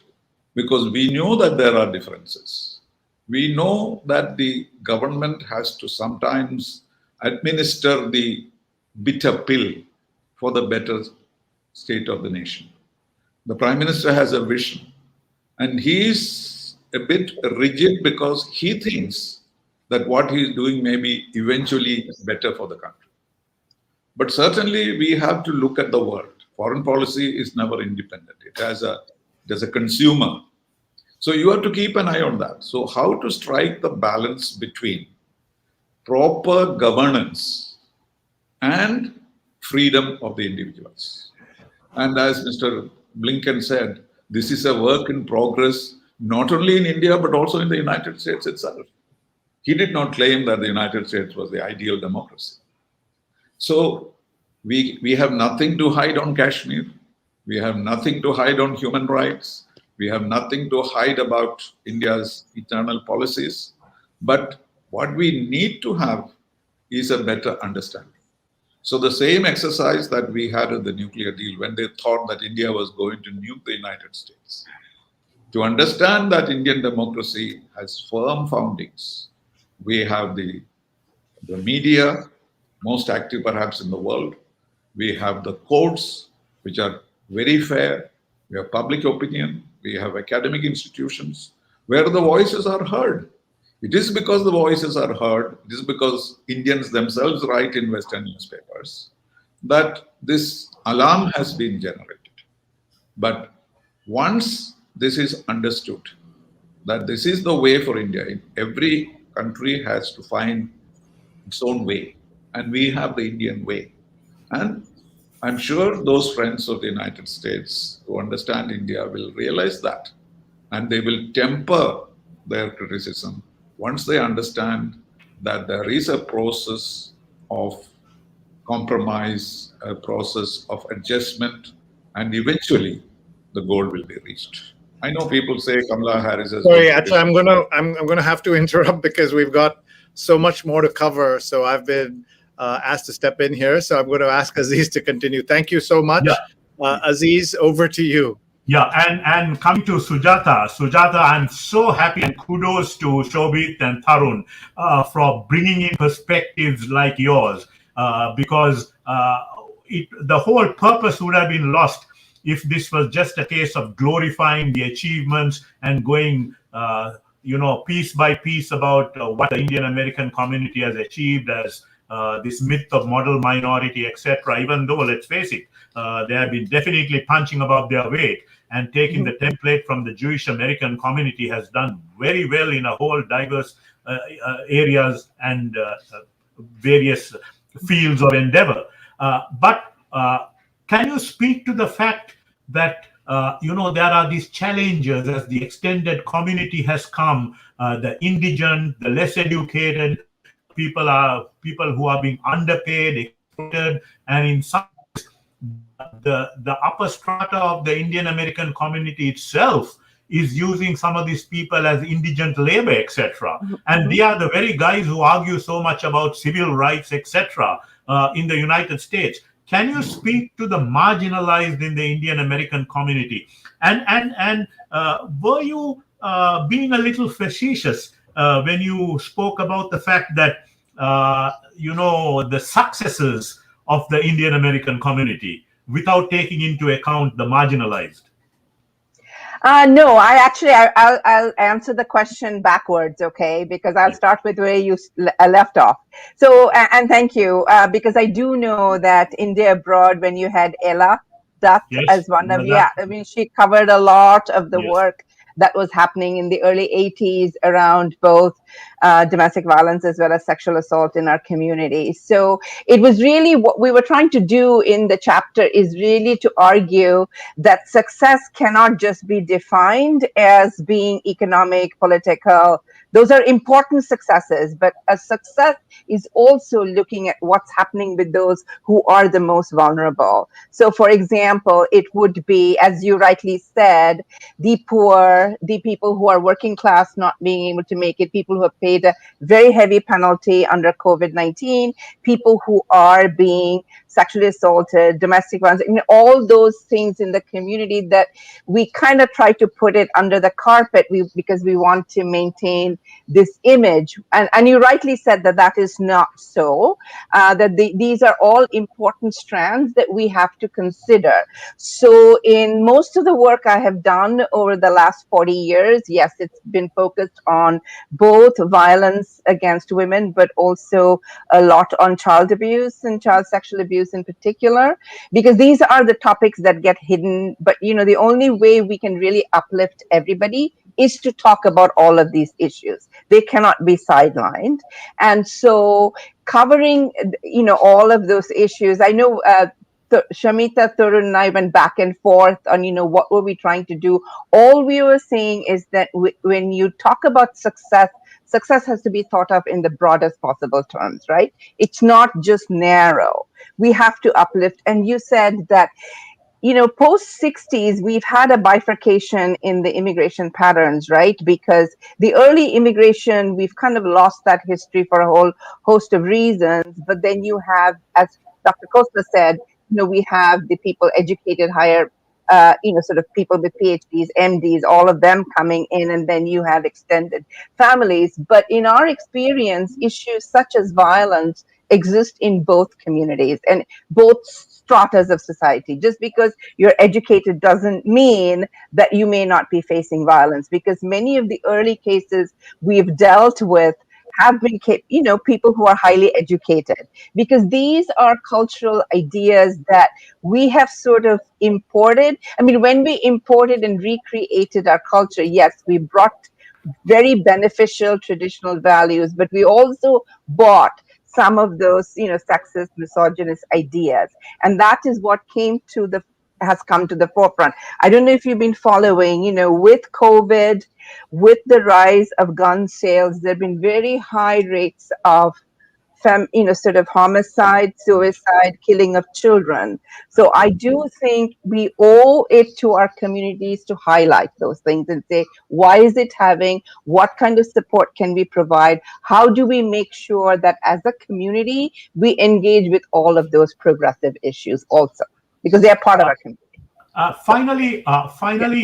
because we know that there are differences. We know that the government has to sometimes administer the bitter pill for the better state of the nation. The Prime Minister has a vision, and he is a bit rigid because he thinks that what he is doing may be eventually better for the country. But certainly we have to look at the world. Foreign policy is never independent. It has a consumer. So you have to keep an eye on that. So how to strike the balance between proper governance and freedom of the individuals. And as Mr. Blinken said, this is a work in progress, not only in India, but also in the United States itself. He did not claim that the United States was the ideal democracy. So we have nothing to hide on Kashmir. We have nothing to hide on human rights. We have nothing to hide about India's internal policies. But what we need to have is a better understanding. So the same exercise that we had in the nuclear deal, when they thought that India was going to nuke the United States, to understand that Indian democracy has firm foundings, we have the media, most active perhaps in the world. We have the courts, which are very fair. We have public opinion. We have academic institutions where the voices are heard. It is because the voices are heard, it is because Indians themselves write in Western newspapers that this alarm has been generated. But once this is understood, that this is the way for India, every country has to find its own way, and we have the Indian way. And I'm sure those friends of the United States who understand India will realize that, and they will temper their criticism once they understand that there is a process of compromise, a process of adjustment, and eventually the goal will be reached. I know people say Kamala Harris is... Sorry, actually, I'm gonna have to interrupt because we've got so much more to cover. So I've been asked to step in here. So I'm going to ask Aziz to continue. Thank you so much. Yeah. Aziz, over to you. Yeah, and coming to Sujata, I'm so happy, and kudos to Shobit and Tarun for bringing in perspectives like yours, because the whole purpose would have been lost if this was just a case of glorifying the achievements and going, piece by piece about what the Indian American community has achieved as this myth of model minority, etc. Even though, let's face it, they have been definitely punching above their weight, and taking the template from the Jewish American community has done very well in a whole diverse areas and various fields of endeavor. But can you speak to the fact that there are these challenges as the extended community has come, the indigent, the less educated, people who are being underpaid, exploited, and in some the upper strata of the Indian American community itself is using some of these people as indigent labor, etc. And they are the very guys who argue so much about civil rights, etc. In the United States. Can you speak to the marginalized in the Indian American community? And were you being a little facetious when you spoke about the fact that the successes of the Indian American community without taking into account the marginalized? No, I'll answer the question backwards, okay? Because I'll start with where you left off. So, and thank you, because I do know that India Abroad, when you had Ella Dutt as one of, she covered a lot of the work that was happening in the early 80s around both domestic violence as well as sexual assault in our community. So it was really what we were trying to do in the chapter is really to argue that success cannot just be defined as being economic, political. Those are important successes, but a success is also looking at what's happening with those who are the most vulnerable. So for example, it would be, as you rightly said, the poor, the people who are working class not being able to make it, people who have paid a very heavy penalty under COVID-19, people who are being sexually assaulted, domestic violence, all those things in the community that we kind of try to put it under the carpet because we want to maintain this image. And you rightly said that that is not so, that these are all important strands that we have to consider. So in most of the work I have done over the last 40 years, yes, it's been focused on both violence against women, but also a lot on child abuse and child sexual abuse in particular, because these are the topics that get hidden. But, the only way we can really uplift everybody is to talk about all of these issues. They cannot be sidelined. And so covering, all of those issues, I know Shamita, Thurun and I went back and forth on, what were we trying to do? All we were saying is that when you talk about success has to be thought of in the broadest possible terms, right? It's not just narrow. We have to uplift. And you said that, post 60s, we've had a bifurcation in the immigration patterns, right? Because the early immigration, we've kind of lost that history for a whole host of reasons. But then you have, as Dr. Costa said, we have the people educated higher, sort of people with PhDs, MDs, all of them coming in, and then you have extended families. But in our experience, issues such as violence exist in both communities and both stratas of society. Just because you're educated doesn't mean that you may not be facing violence, because many of the early cases we've dealt with have been, people who are highly educated, because these are cultural ideas that we have sort of imported. I mean, when we imported and recreated our culture, yes, we brought very beneficial traditional values, but we also bought some of those, sexist, misogynist ideas. And that is what has come to the forefront. I don't know if you've been following, with COVID, with the rise of gun sales, there have been very high rates of sort of homicide, suicide, killing of children. So I do think we owe it to our communities to highlight those things and say, why is it having, what kind of support can we provide? How do we make sure that as a community, we engage with all of those progressive issues also, because they are part of our community. Finally,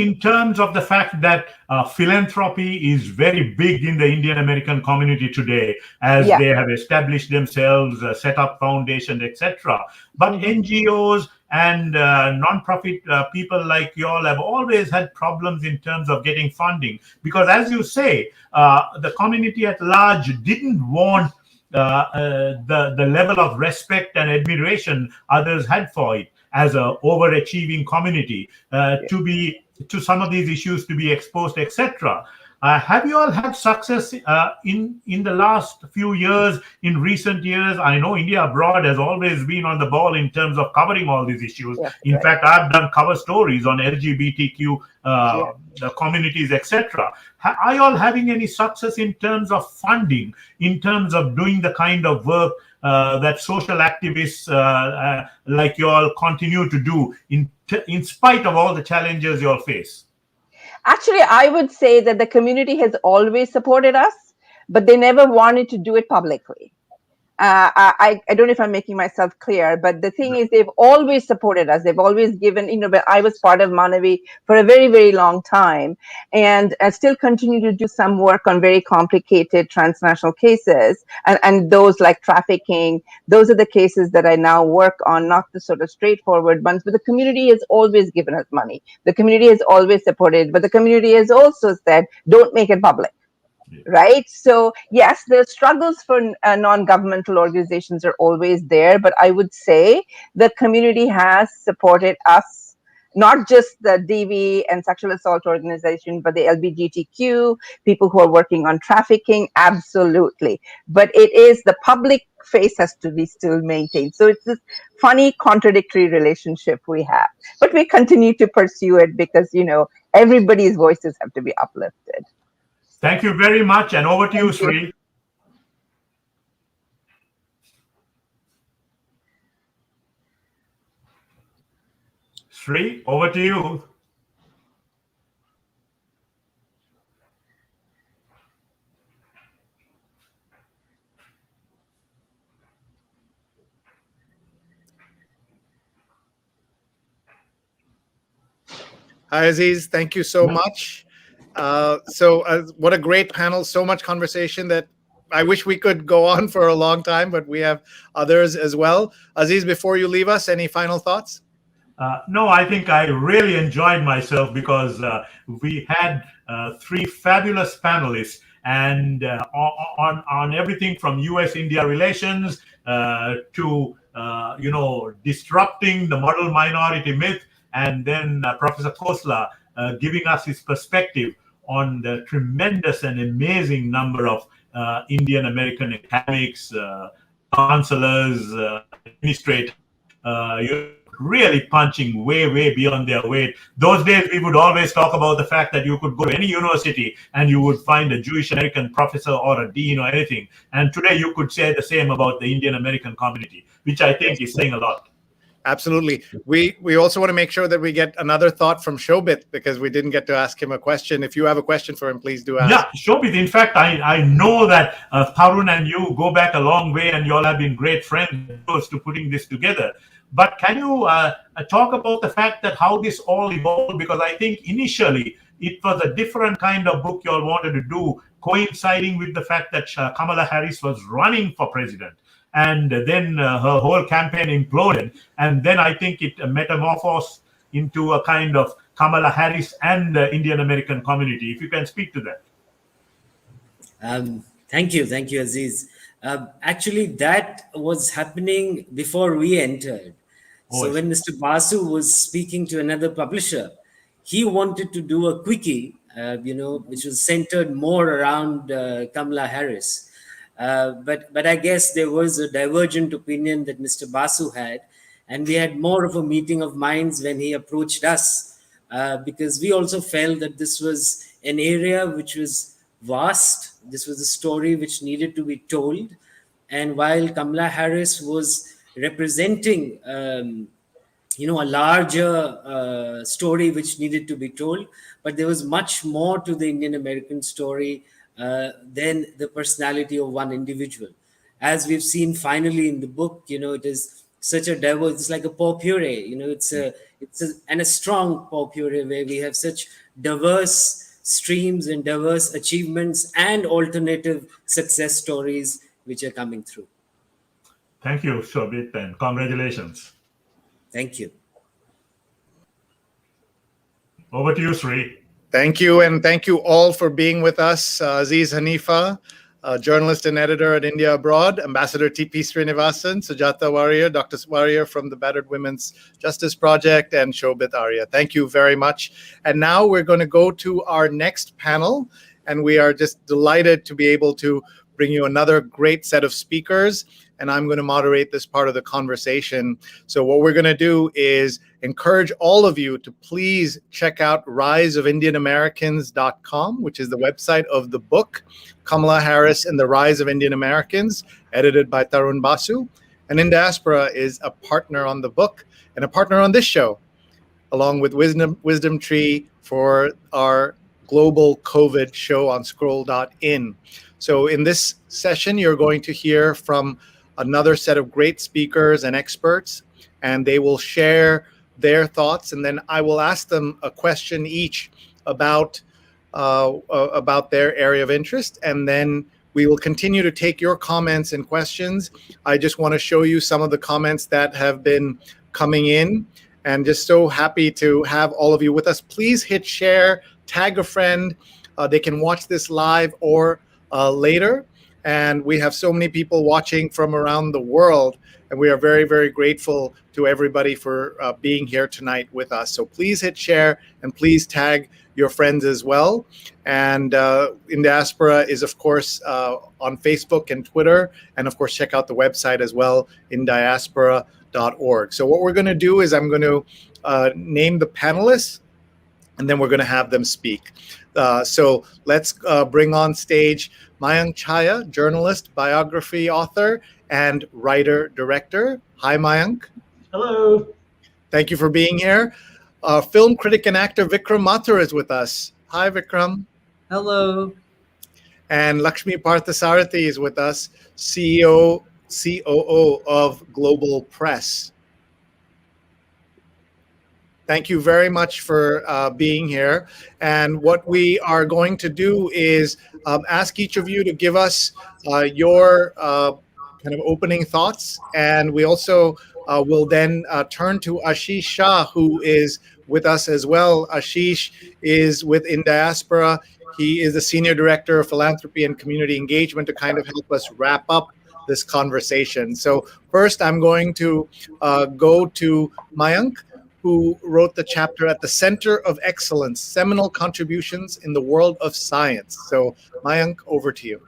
in terms of the fact that philanthropy is very big in the Indian American community today, as they have established themselves, set up foundations, etc. But NGOs and non-profit people like you all have always had problems in terms of getting funding, because, as you say, the community at large didn't want the level of respect and admiration others had for it as a overachieving community, to some of these issues to be exposed, etc. Have you all had success in the last few years, in recent years? I know India Abroad has always been on the ball in terms of covering all these issues. In fact, I've done cover stories on LGBTQ the communities, etc. Are you all having any success in terms of funding, in terms of doing the kind of work that social activists like you all continue to do in spite of all the challenges you all face? Actually, I would say that the community has always supported us, but they never wanted to do it publicly. I don't know if I'm making myself clear, but the thing is, they've always supported us. They've always given, but I was part of Manavi for a very, very long time, and I still continue to do some work on very complicated transnational cases, and those like trafficking. Those are the cases that I now work on, not the sort of straightforward ones, but the community has always given us money. The community has always supported, but the community has also said, don't make it public. Right. So, yes, the struggles for non-governmental organizations are always there. But I would say the community has supported us, not just the DV and sexual assault organization, but the LGBTQ, people who are working on trafficking. Absolutely. But it is the public face has to be still maintained. So it's this funny, contradictory relationship we have. But we continue to pursue it because, everybody's voices have to be uplifted. Thank you very much, and over to you, Sree. Sree, over to you. Hi, Aziz. Thank you so much. What a great panel. So much conversation that I wish we could go on for a long time, but we have others as well. Aziz, before you leave us, any final thoughts? No, I think I really enjoyed myself because we had 3 fabulous panelists, and on everything from U.S.-India relations to disrupting the model minority myth, and then Professor Khosla giving us his perspective on the tremendous and amazing number of Indian American academics, counselors, administrators, really punching way beyond their weight. Those days we would always talk about the fact that you could go to any university and you would find a Jewish American professor or a dean or anything. And today you could say the same about the Indian American community, which I think is saying a lot. Absolutely. We also want to make sure that we get another thought from Shobit, because we didn't get to ask him a question. If you have a question for him, please do ask. Yeah, Shobit. In fact, I know that Tarun and you go back a long way, and you all have been great friends to putting this together. But can you talk about the fact that how this all evolved? Because I think initially it was a different kind of book you all wanted to do, coinciding with the fact that Kamala Harris was running for president. And then her whole campaign imploded. And then I think it metamorphosed into a kind of Kamala Harris and the Indian American community. If you can speak to that. Thank you, Aziz. Actually, that was happening before we entered. So when Mr. Basu was speaking to another publisher, he wanted to do a quickie, which was centered more around Kamala Harris. But I guess there was a divergent opinion that Mr. Basu had, and we had more of a meeting of minds when he approached us, because we also felt that this was an area which was vast. This was a story which needed to be told. And while Kamala Harris was representing, a larger story which needed to be told, but there was much more to the Indian American story than the personality of one individual. As we've seen finally in the book, it is such a diverse, it's like a potpourri, it's a strong potpourri where we have such diverse streams and diverse achievements and alternative success stories which are coming through. Thank you, Shobit, and congratulations. Thank you. Over to you, Sree. Thank you, and thank you all for being with us. Aziz Haniffa, journalist and editor at India Abroad, Ambassador VP Sreenivasan, Sujata Warrior, Dr. Warrior from the Battered Women's Justice Project, and Shobit Arya. Thank you very much. And now we're going to go to our next panel, and we are just delighted to be able to bring you another great set of speakers, and I'm going to moderate this part of the conversation. So what we're going to do is encourage all of you to please check out riseofindianamericans.com, which is the website of the book, Kamala Harris and the Rise of Indian Americans, edited by Tarun Basu. And In Diaspora is a partner on the book and a partner on this show. along with Wisdom Tree for our global COVID show on Scroll.in. So in this session, you're going to hear from another set of great speakers and experts, and they will share their thoughts, and then I will ask them a question each about their area of interest, and then we will continue to take your comments and questions. I just want to show you some of the comments that have been coming in, and just so happy to have all of you with us. Please hit share, tag a friend. They can watch this live or later. And we have so many people watching from around the world, and we are very, very grateful to everybody for being here tonight with us. So please hit share and please tag your friends as well. And In Diaspora is, of course, on Facebook and Twitter. And of course, check out the website as well, indiaspora.org. So what we're going to do is I'm going to name the panelists, and then we're going to have them speak. So let's bring on stage Mayank Chaya, journalist, biography author, and writer-director. Hi, Mayank. Hello. Thank you for being here. Film critic and actor Vikram Mathur is with us. Hi, Vikram. Hello. And Lakshmi Parthasarathi is with us, CEO, COO of Global Press. Thank you very much for being here. And what we are going to do is ask each of you to give us your kind of opening thoughts. And we also will then turn to Ashish Shah, who is with us as well. Ashish is with In Diaspora. He is the Senior Director of Philanthropy and Community Engagement to kind of help us wrap up this conversation. So first, I'm going to go to Mayank, who wrote the chapter At the Center of Excellence, Seminal Contributions in the World of Science. So Mayank, over to you.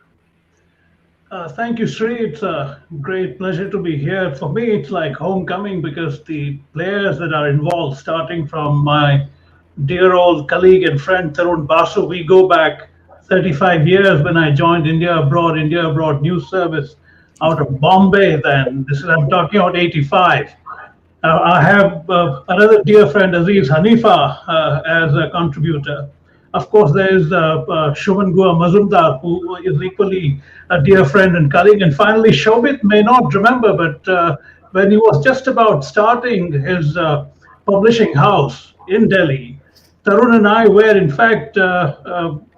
Thank you, Sree. It's a great pleasure to be here. For me, it's like homecoming because the players that are involved, starting from my dear old colleague and friend Tarun Basu, we go back 35 years when I joined India Abroad News Service out of Bombay then. I'm talking about 85. I have another dear friend, Aziz Haniffa, as a contributor. Of course, there's Shuman Gua Mazumdar, who is equally a dear friend and colleague. And finally, Shobit may not remember, but when he was just about starting his publishing house in Delhi, Tarun and I were, in fact,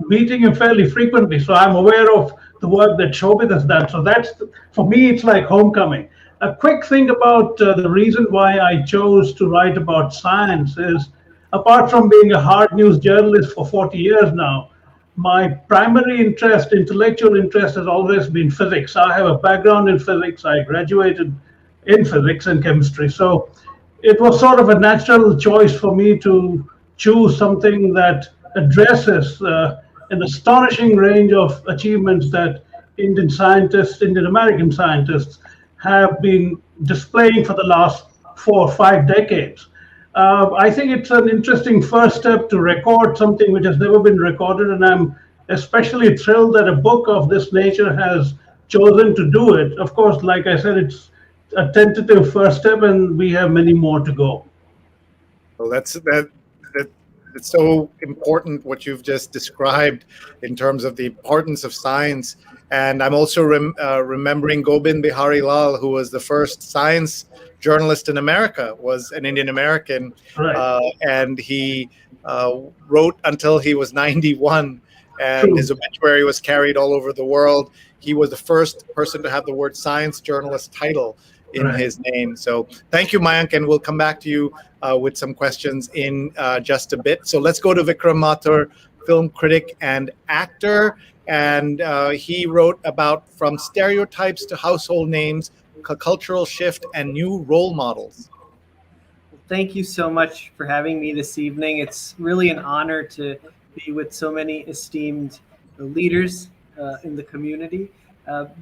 meeting him fairly frequently. So I'm aware of the work that Shobit has done. So that's, for me, it's like homecoming. A quick thing about the reason why I chose to write about science is, apart from being a hard news journalist for 40 years now, my primary interest, intellectual interest, has always been physics. I have a background in physics. I graduated in physics and chemistry. So it was sort of a natural choice for me to choose something that addresses an astonishing range of achievements that Indian American scientists have been displaying for the last 4 or 5 decades. I think it's an interesting first step to record something which has never been recorded, and I'm especially thrilled that a book of this nature has chosen to do it. Of course, like I said, it's a tentative first step, and we have many more to go. Well, it's so important what you've just described in terms of the importance of science. And I'm also remembering Gobind Bihari Lal, who was the first science journalist in America, was an Indian American, Right. And he wrote until he was 91, and True. his obituary was carried all over the world. He was the first person to have the word science journalist title in Right. his name. So thank you, Mayank, and we'll come back to you with some questions in just a bit. So let's go to Vikram Mathur, film critic and actor. And he wrote about From Stereotypes to Household Names, a Cultural Shift and New Role Models. Thank you so much for having me this evening. It's really an honor to be with so many esteemed leaders in the community.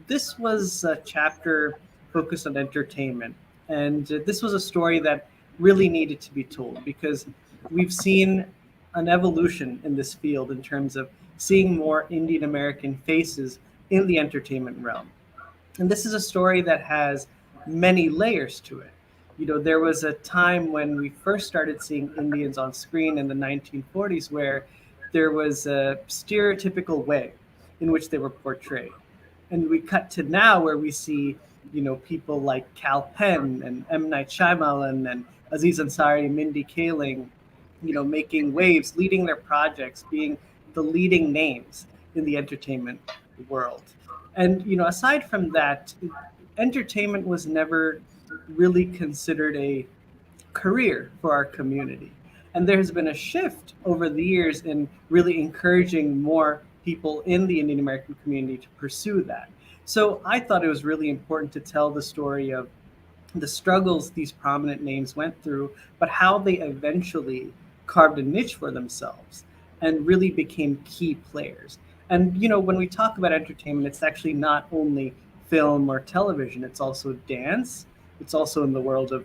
This was a chapter focused on entertainment. And this was a story that really needed to be told because we've seen an evolution in this field in terms of seeing more Indian American faces in the entertainment realm. And this is a story that has many layers to it. There was a time when we first started seeing Indians on screen in the 1940s where there was a stereotypical way in which they were portrayed. And we cut to now where we see, people like Kal Penn and M. Night Shyamalan and Aziz Ansari, Mindy Kaling, making waves, leading their projects, being the leading names in the entertainment world. And, aside from that, entertainment was never really considered a career for our community. And there has been a shift over the years in really encouraging more people in the Indian American community to pursue that. So I thought it was really important to tell the story of the struggles these prominent names went through, but how they eventually carved a niche for themselves and really became key players. And, when we talk about entertainment, it's actually not only film or television, it's also dance. It's also in the world of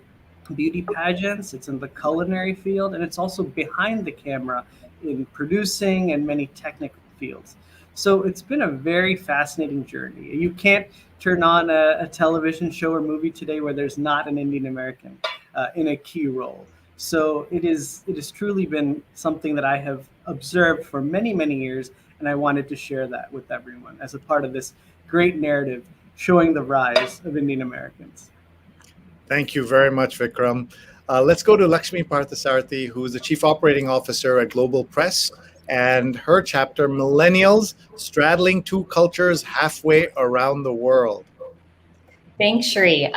beauty pageants, it's in the culinary field, and it's also behind the camera in producing and many technical fields. So it's been a very fascinating journey. You can't turn on a television show or movie today where there's not an Indian American in a key role. So it has truly been something that I have observed for many, many years, and I wanted to share that with everyone as a part of this great narrative showing the rise of Indian Americans. Thank you very much, Vikram. Let's go to Lakshmi Parthasarathi, who is the Chief Operating Officer at Global Press, and her chapter, Millennials, Straddling Two Cultures Halfway Around the World. Thanks, Sree.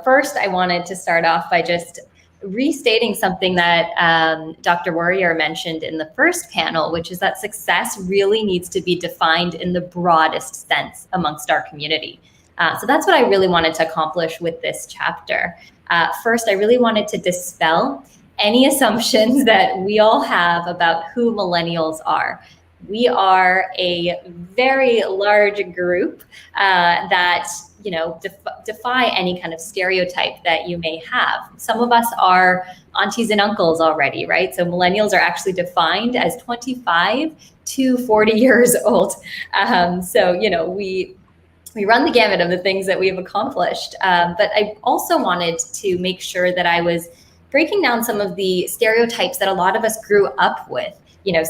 First I wanted to start off by just restating something that Dr. Warrior mentioned in the first panel, which is that success really needs to be defined in the broadest sense amongst our community. So that's what I really wanted to accomplish with this chapter. First, I really wanted to dispel any assumptions that we all have about who millennials are. We are a very large group that defy any kind of stereotype that you may have. Some of us are aunties and uncles already, right? So millennials are actually defined as 25 to 40 years old. We run the gamut of the things that we've accomplished. But I also wanted to make sure that I was breaking down some of the stereotypes that a lot of us grew up with,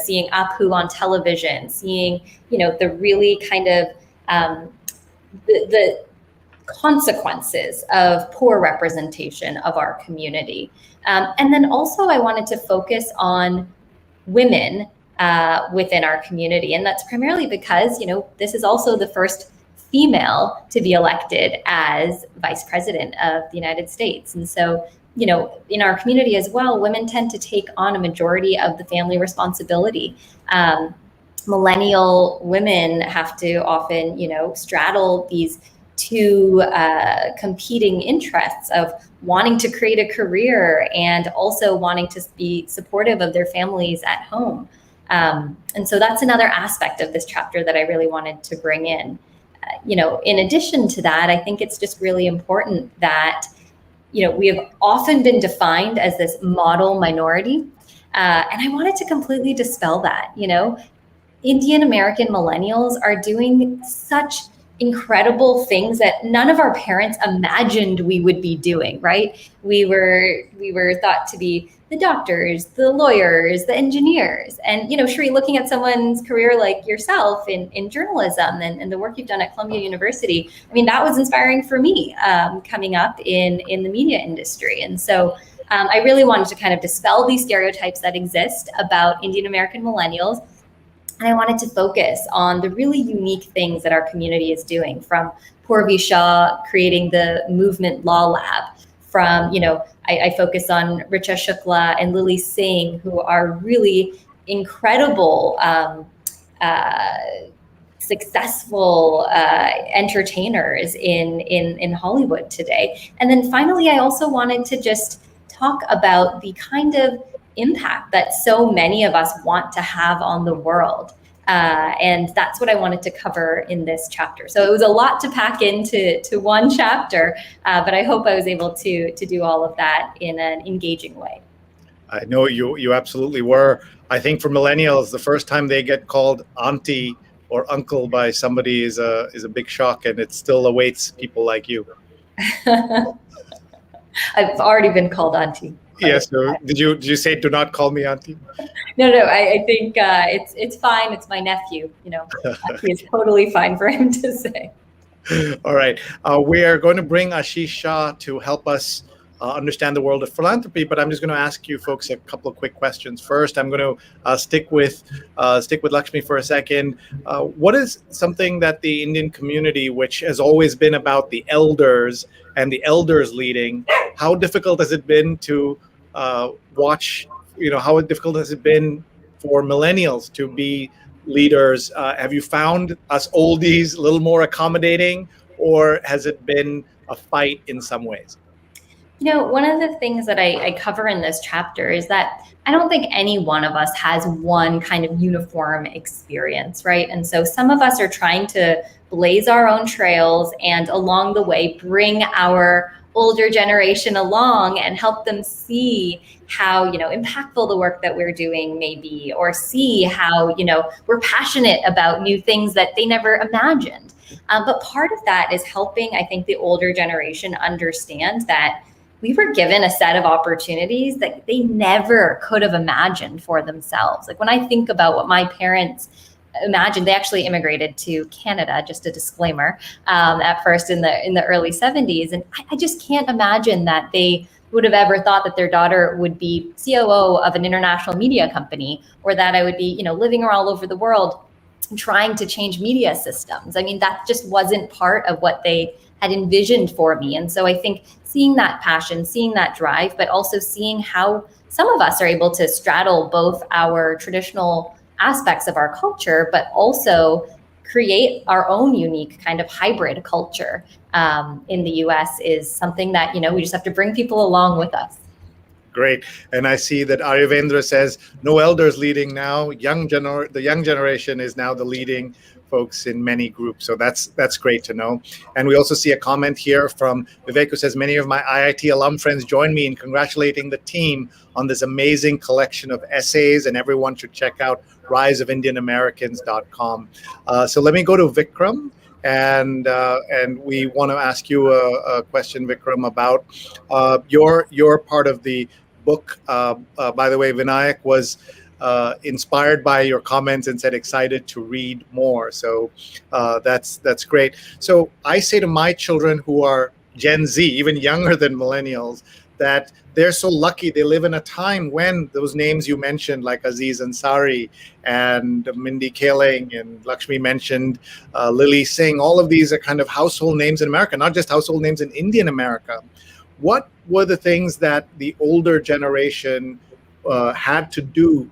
seeing Apu on television, seeing, the really kind of the consequences of poor representation of our community. And then also I wanted to focus on women within our community. And that's primarily because, this is also the first female to be elected as Vice President of the United States. And so, in our community as well, women tend to take on a majority of the family responsibility. Millennial women have to often, straddle these two competing interests of wanting to create a career and also wanting to be supportive of their families at home. And so that's another aspect of this chapter that I really wanted to bring in. In addition to that, I think it's just really important that, we have often been defined as this model minority. And I wanted to completely dispel that. Indian American millennials are doing such incredible things that none of our parents imagined we would be doing, right? We were thought to be the doctors, the lawyers, the engineers. And, Sree, looking at someone's career like yourself in journalism and the work you've done at Columbia University, I mean, that was inspiring for me coming up in the media industry. And so I really wanted to kind of dispel these stereotypes that exist about Indian American millennials. And I wanted to focus on the really unique things that our community is doing, from Purvi Shah creating the Movement Law Lab, from, I focus on Richa Shukla and Lily Singh, who are really incredible, successful entertainers in Hollywood today. And then finally, I also wanted to just talk about the kind of impact that so many of us want to have on the world. And that's what I wanted to cover in this chapter. So it was a lot to pack into one chapter, but I hope I was able to do all of that in an engaging way. I know you absolutely were. I think for millennials, the first time they get called auntie or uncle by somebody is a big shock, and it still awaits people like you. I've already been called auntie. Yes. So did you say do not call me auntie? No. I think it's fine. It's my nephew. Auntie is totally fine for him to say. All right. We are going to bring Ashish Shah to help us understand the world of philanthropy, but I'm just going to ask you folks a couple of quick questions. First, I'm going to stick with Lakshmi for a second. What is something that the Indian community, which has always been about the elders and the elders leading, how difficult has it been to watch? How difficult has it been for millennials to be leaders? Have you found us oldies a little more accommodating, or has it been a fight in some ways? One of the things that I cover in this chapter is that I don't think any one of us has one kind of uniform experience, right? And so some of us are trying to blaze our own trails and along the way bring our older generation along and help them see how, impactful the work that we're doing may be, or see how, we're passionate about new things that they never imagined. But part of that is helping, I think, the older generation understand that we were given a set of opportunities that they never could have imagined for themselves. Like when I think about what my parents imagined, they actually immigrated to Canada, just a disclaimer, at first in the early 70s. And I just can't imagine that they would have ever thought that their daughter would be COO of an international media company, or that I would be, living all over the world trying to change media systems. I mean, that just wasn't part of what they had envisioned for me. And so I think seeing that passion, seeing that drive, but also seeing how some of us are able to straddle both our traditional aspects of our culture, but also create our own unique kind of hybrid culture in the US is something that, we just have to bring people along with us. Great. And I see that Aryavendra says, no elders leading now. The young generation is now the leading folks in many groups. So that's great to know. And we also see a comment here from Vivek who says, many of my IIT alum friends join me in congratulating the team on this amazing collection of essays, and everyone should check out riseofindianamericans.com. So let me go to Vikram. And we want to ask you a question, Vikram, about your part of the book. By the way, Vinayak was inspired by your comments and said excited to read more. So that's great. So I say to my children who are Gen Z, even younger than millennials, that they're so lucky they live in a time when those names you mentioned, like Aziz Ansari and Mindy Kaling and Lakshmi mentioned, Lily Singh, all of these are kind of household names in America, not just household names in Indian America. What were the things that the older generation had to do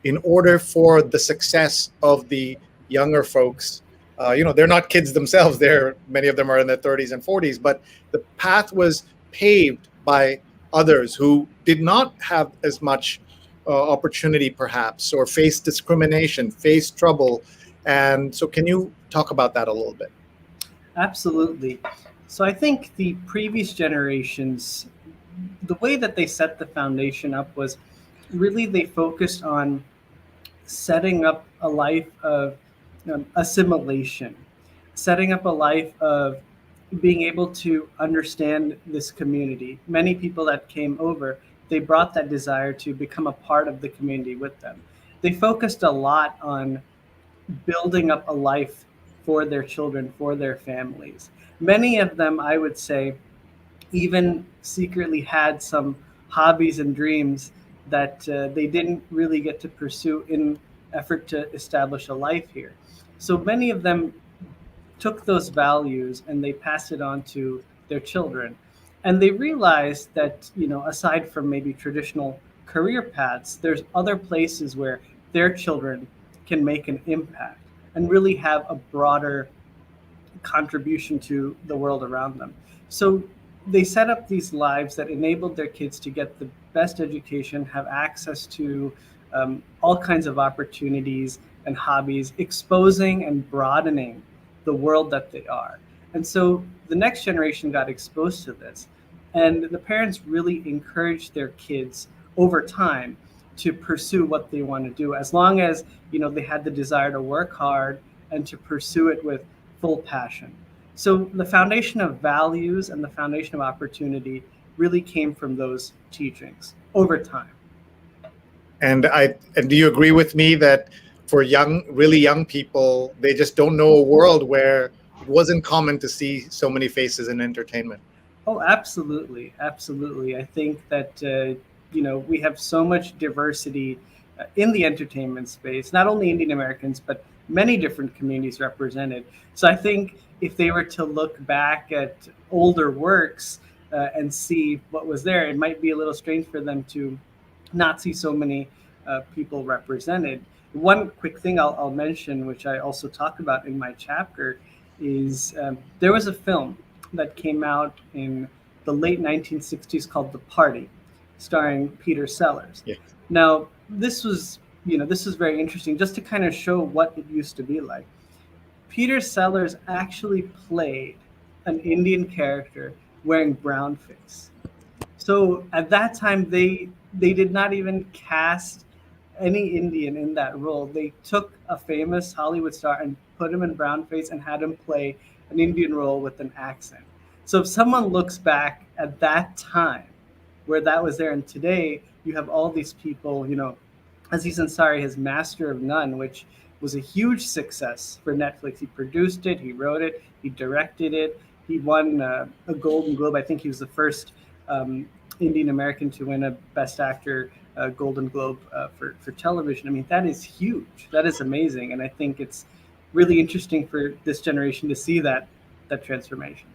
in order for the success of the younger folks? They're not kids themselves. Many of them are in their 30s and 40s, but the path was paved by others who did not have as much opportunity perhaps, or faced discrimination, faced trouble. And so can you talk about that a little bit? Absolutely. So I think the previous generations, the way that they set the foundation up was really they focused on setting up a life of assimilation, setting up a life of being able to understand this community. Many people that came over, they brought that desire to become a part of the community with them. They focused a lot on building up a life for their children, for their families. Many of them, I would say, even secretly had some hobbies and dreams that they didn't really get to pursue in effort to establish a life here. So many of them took those values and they passed it on to their children. And they realized that, aside from maybe traditional career paths, there's other places where their children can make an impact and really have a broader contribution to the world around them. So they set up these lives that enabled their kids to get the best education, have access to all kinds of opportunities and hobbies, exposing and broadening the world that they are. And so the next generation got exposed to this, and the parents really encouraged their kids over time to pursue what they want to do, as long as they had the desire to work hard and to pursue it with full passion. So the foundation of values and the foundation of opportunity really came from those teachings over time. And do you agree with me that for really young people, they just don't know a world where it wasn't common to see so many faces in entertainment? Oh, absolutely, absolutely. I think that we have so much diversity in the entertainment space, not only Indian Americans, but many different communities represented. So I think if they were to look back at older works and see what was there, it might be a little strange for them to not see so many people represented. One quick thing I'll mention, which I also talk about in my chapter, is there was a film that came out in the late 1960s called The Party, starring Peter Sellers. Yeah. Now, this is very interesting just to kind of show what it used to be like. Peter Sellers actually played an Indian character wearing brown face. So at that time, they did not even cast any Indian in that role. They took a famous Hollywood star and put him in brown face and had him play an Indian role with an accent. So if someone looks back at that time where that was there, and today you have all these people, Aziz Ansari, his Master of None, which was a huge success for Netflix. He produced it, he wrote it, he directed it. He won a Golden Globe. I think he was the first Indian American to win a Best Actor Golden Globe for television. I mean, that is huge. That is amazing. And I think it's really interesting for this generation to see that transformation.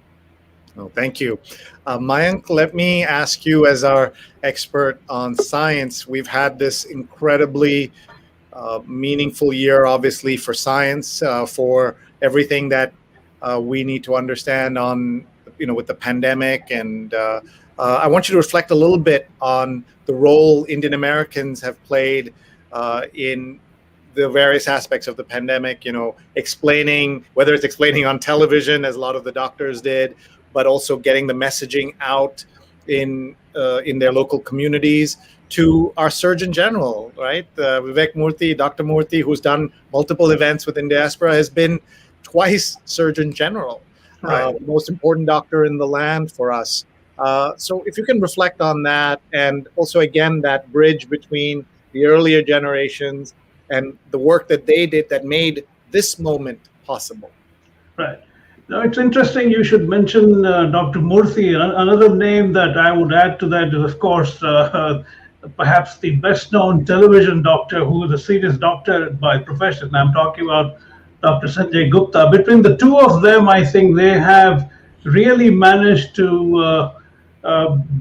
Oh, thank you. Mayank, let me ask you, as our expert on science, we've had this incredibly meaningful year, obviously, for science, for everything that we need to understand on, with the pandemic. And I want you to reflect a little bit on the role Indian Americans have played in the various aspects of the pandemic, explaining, whether it's explaining on television, as a lot of the doctors did, but also getting the messaging out in their local communities, to our Surgeon General, right? Vivek Murthy, Dr. Murthy, who's done multiple events with In Diaspora, has been twice Surgeon General, Right. most important doctor in the land for us. So if you can reflect on that, and also, again, that bridge between the earlier generations and the work that they did that made this moment possible. Right. Now, it's interesting you should mention Dr. Murthy. Another name that I would add to that is, of course, perhaps the best-known television doctor who is a serious doctor by profession. I'm talking about Dr. Sanjay Gupta. Between the two of them, I think they have really managed to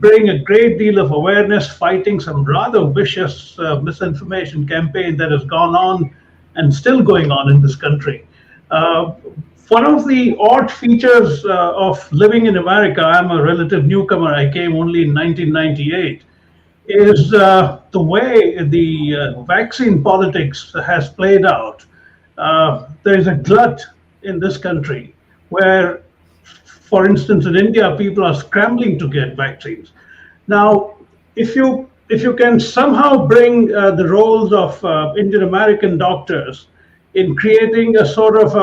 bring a great deal of awareness, fighting some rather vicious misinformation campaign that has gone on and still going on in this country. One of the odd features of living in America, I'm a relative newcomer, I came only in 1998, is the way the vaccine politics has played out. There is a glut in this country where, for instance, in India, people are scrambling to get vaccines. Now, if you can somehow bring the roles of Indian American doctors in creating a sort of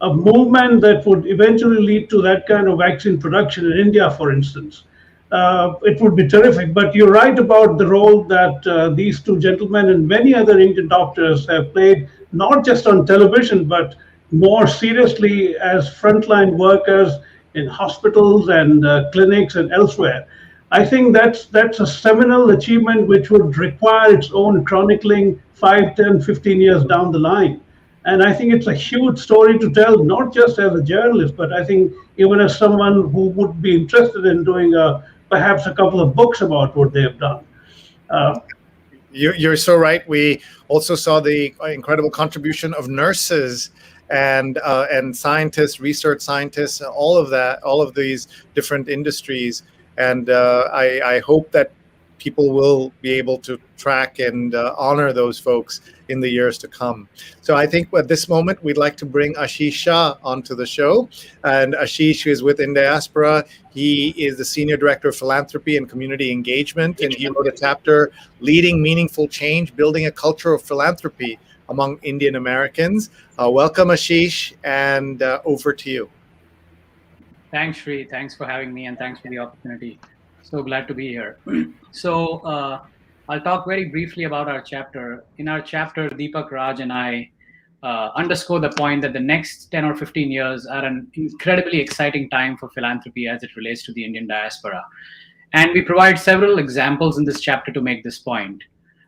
a movement that would eventually lead to that kind of vaccine production in India, for instance, it would be terrific. But you're right about the role that these two gentlemen and many other Indian doctors have played, not just on television, but more seriously as frontline workers in hospitals and clinics and elsewhere. I think that's a seminal achievement which would require its own chronicling 5, 10, 15 years down the line. And I think it's a huge story to tell, not just as a journalist, but I think even as someone who would be interested in doing perhaps a couple of books about what they have done. You're so right. We also saw the incredible contribution of nurses and scientists, research scientists, all of these different industries. And I hope that people will be able to track and honor those folks in the years to come. So I think at this moment, we'd like to bring Ashish Shah onto the show. And Ashish is with In Diaspora. He is the Senior Director of Philanthropy and Community Engagement. And he wrote a chapter, Leading Meaningful Change, Building a Culture of Philanthropy Among Indian Americans. Welcome, Ashish, and over to you. Thanks, Sree. Thanks for having me, and thanks for the opportunity. So glad to be here. So I'll talk very briefly about our chapter. In our chapter, Deepak, Raj, and I underscore the point that the next 10 or 15 years are an incredibly exciting time for philanthropy as it relates to the Indian diaspora. And we provide several examples in this chapter to make this point.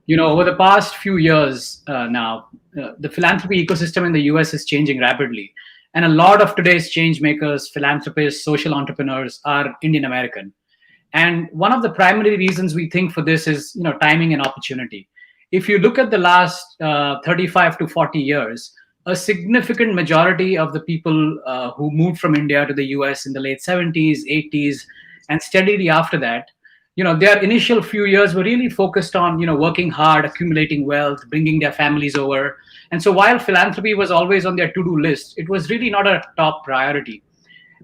You know, over the past few years now, the philanthropy ecosystem in the US is changing rapidly. And a lot of today's change makers, philanthropists, social entrepreneurs are Indian American. And one of the primary reasons we think for this is, you know, timing and opportunity. If you look at the last 35 to 40 years, a significant majority of the people who moved from India to the US in the late 70s, 80s, and steadily after that, you know, their initial few years were really focused on, you know, working hard, accumulating wealth, bringing their families over. And so while philanthropy was always on their to-do list, it was really not a top priority.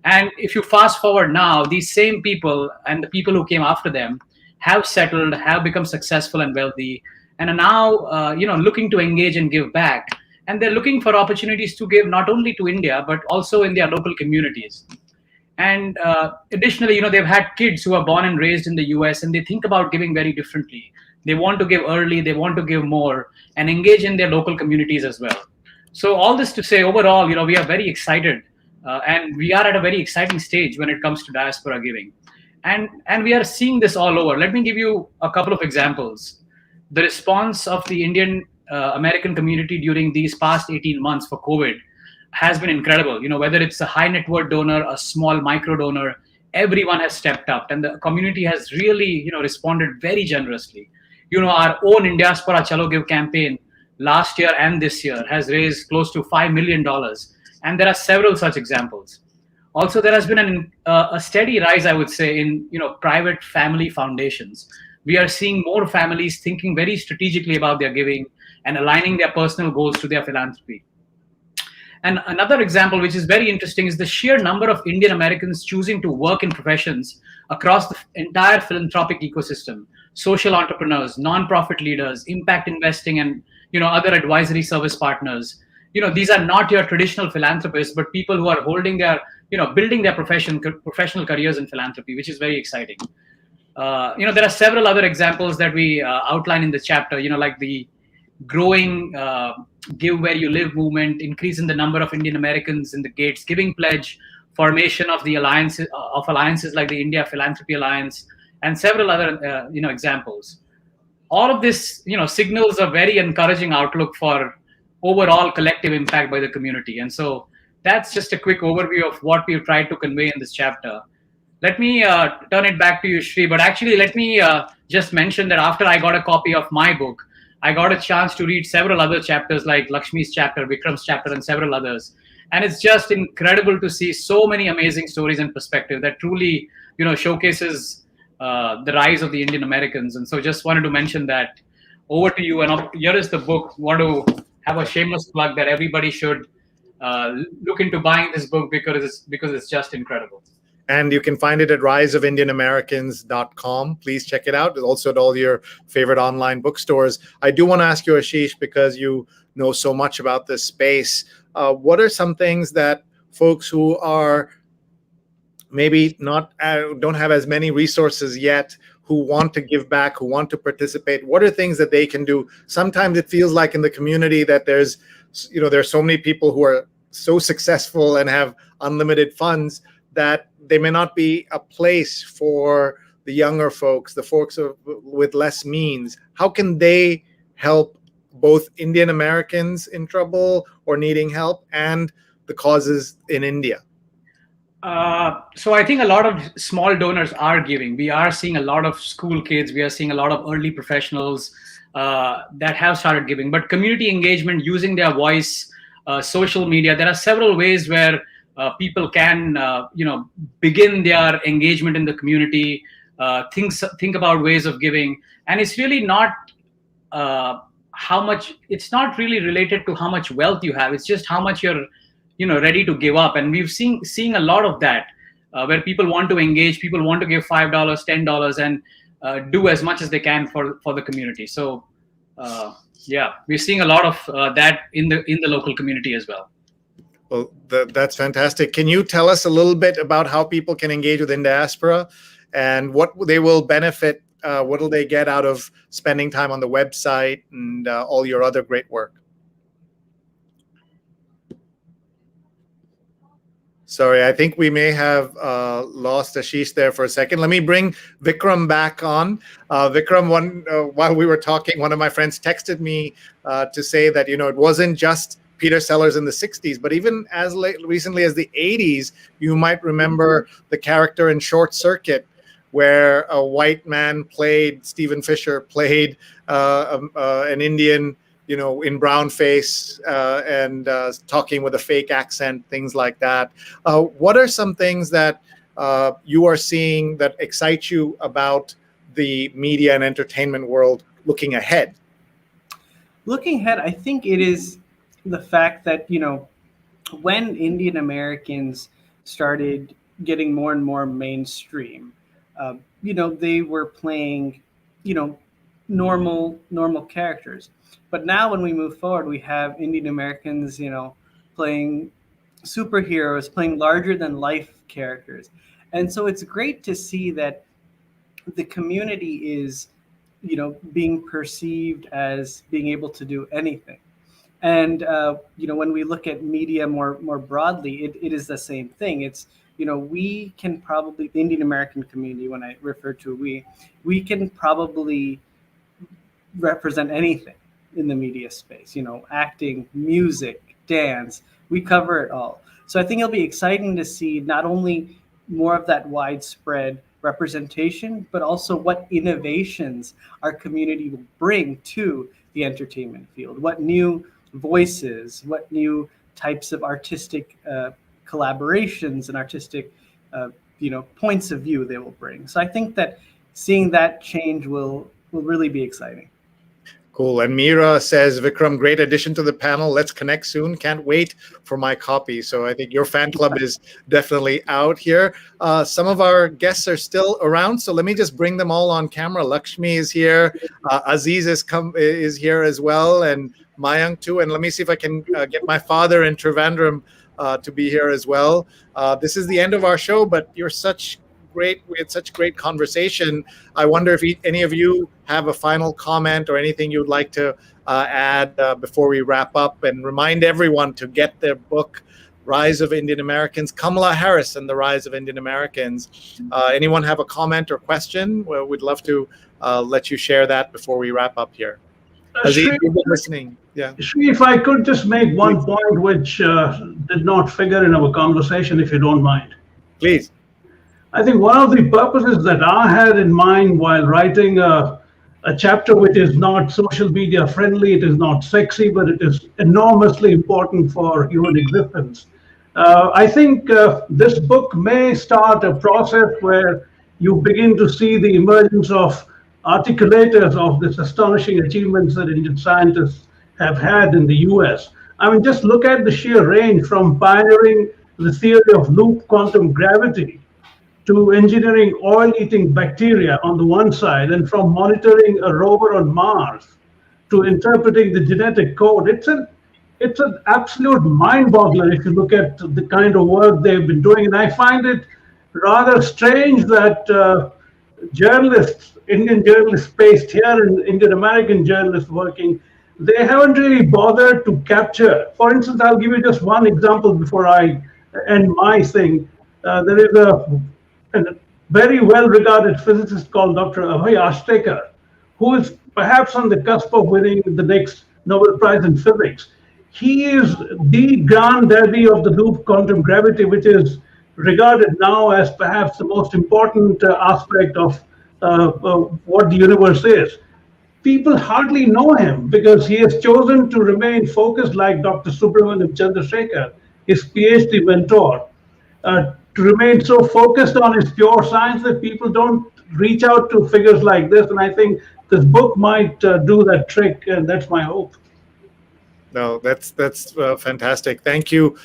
And if you fast forward now, these same people and the people who came after them have settled, have become successful and wealthy, and are now, you know, looking to engage and give back. And they're looking for opportunities to give not only to India, but also in their local communities. And additionally, you know, they've had kids who are born and raised in the US, and they think about giving very differently. They want to give early, they want to give more, and engage in their local communities as well. So all this to say, overall, you know, we are very excited. And we are at a very exciting stage when it comes to diaspora giving. And we are seeing this all over. Let me give you a couple of examples. The response of the Indian American community during these past 18 months for COVID has been incredible. You know, whether it's a high net worth donor, a small micro donor, everyone has stepped up. And the community has really, you know, responded very generously. You know, our own In Diaspora Chalo Give campaign last year and this year has raised close to $5 million. And there are several such examples. Also, there has been a steady rise, I would say, in, you know, private family foundations. We are seeing more families thinking very strategically about their giving and aligning their personal goals to their philanthropy. And another example, which is very interesting, is the sheer number of Indian Americans choosing to work in professions across the entire philanthropic ecosystem: social entrepreneurs, nonprofit leaders, impact investing, and, you know, other advisory service partners. You know, these are not your traditional philanthropists, but people who are holding their, you know, building their professional careers in philanthropy, which is very exciting. You know, there are several other examples that we outline in the chapter, you know, like the growing Give Where You Live movement, increase in the number of Indian Americans in the Gates Giving Pledge, formation of the alliances like the India Philanthropy Alliance, and several other, you know, examples. All of this, you know, signals a very encouraging outlook for overall collective impact by the community. And so that's just a quick overview of what we've tried to convey in this chapter. Let me turn it back to you, Sree, but actually let me just mention that after I got a copy of my book, I got a chance to read several other chapters like Lakshmi's chapter, Vikram's chapter, and several others. And it's just incredible to see so many amazing stories and perspective that truly, you know, showcases the rise of the Indian Americans. And so just wanted to mention that. Over to you. And here is the book. Want to have a shameless plug that everybody should look into buying this book because it's just incredible. And you can find it at riseofindianamericans.com. Please check it out. It's also at all your favorite online bookstores. I do want to ask you, Ashish, because you know so much about this space. What are some things that folks who are maybe not don't have as many resources yet, who want to give back, who want to participate, what are things that they can do? Sometimes it feels like in the community that there's so many people who are so successful and have unlimited funds that they may not be a place for the younger folks, the folks with less means. How can they help both Indian Americans in trouble or needing help and the causes in India? So I think a lot of small donors are giving. We are seeing a lot of school kids. We are seeing a lot of early professionals that have started giving. But community engagement, using their voice, social media, there are several ways where people can, begin their engagement in the community, think about ways of giving. And it's really not it's not really related to how much wealth you have. It's just how much you're ready to give up. And we've seeing a lot of that where people want to engage, people want to give $5, $10 and do as much as they can for the community. So we're seeing a lot of that in the local community as well. Well, that's fantastic. Can you tell us a little bit about how people can engage with In Diaspora and what they will benefit, what will they get out of spending time on the website and all your other great work? Sorry, I think we may have lost Ashish there for a second. Let me bring Vikram back on. Vikram, while we were talking, one of my friends texted me to say that, it wasn't just Peter Sellers in the 60s, but even as recently as the 80s, you might remember the character in Short Circuit, where a white man Stephen Fisher played an Indian, in brown face and talking with a fake accent, things like that. What are some things that you are seeing that excite you about the media and entertainment world looking ahead? Looking ahead, I think it is the fact that, when Indian Americans started getting more and more mainstream, they were playing, normal characters. But now when we move forward, we have Indian Americans, playing superheroes, playing larger than life characters. And so it's great to see that the community is, being perceived as being able to do anything. And, when we look at media more broadly, it is the same thing. It's, we can probably, the Indian American community, when I refer to we can probably represent anything in the media space, acting, music, dance, we cover it all. So I think it'll be exciting to see not only more of that widespread representation, but also what innovations our community will bring to the entertainment field, what new voices, what new types of artistic collaborations and artistic points of view they will bring. So I think that seeing that change will really be exciting. Cool. And Meera says, Vikram, great addition to the panel. Let's connect soon. Can't wait for my copy. So I think your fan club is definitely out here. Some of our guests are still around, so let me just bring them all on camera. Lakshmi is here. Aziz is here as well, and Mayank too. And let me see if I can get my father in Trivandrum to be here as well. This is the end of our show, but we had such great conversation. I wonder if any of you have a final comment or anything you'd like to add before we wrap up, and remind everyone to get their book, Rise of Indian Americans, Kamala Harris and the Rise of Indian Americans. Anyone have a comment or question? Well, we'd love to let you share that before we wrap up here. Aziz, you've been listening. Yeah. Sree, if I could just make one point which did not figure in our conversation, if you don't mind. Please. I think one of the purposes that I had in mind while writing a chapter which is not social media friendly, it is not sexy, but it is enormously important for human existence. I think this book may start a process where you begin to see the emergence of articulators of this astonishing achievements that Indian scientists have had in the US. I mean, just look at the sheer range from pioneering the theory of loop quantum gravity to engineering oil-eating bacteria on the one side, and from monitoring a rover on Mars to interpreting the genetic code. It's an absolute mind-boggler if you look at the kind of work they've been doing. And I find it rather strange that journalists, Indian journalists based here and Indian American journalists working, they haven't really bothered to capture. For instance, I'll give you just one example before I end my thing. There is a very well-regarded physicist called Dr. Abhay Ashtekar, who is perhaps on the cusp of winning the next Nobel Prize in Physics. He is the granddaddy of the loop quantum gravity, which is regarded now as perhaps the most important aspect of what the universe is. People hardly know him because he has chosen to remain focused like Dr. Subramanian Chandrasekhar, his PhD mentor, to remain so focused on his pure science that people don't reach out to figures like this. And I think this book might do that trick, and that's my hope. No, that's fantastic. Thank you.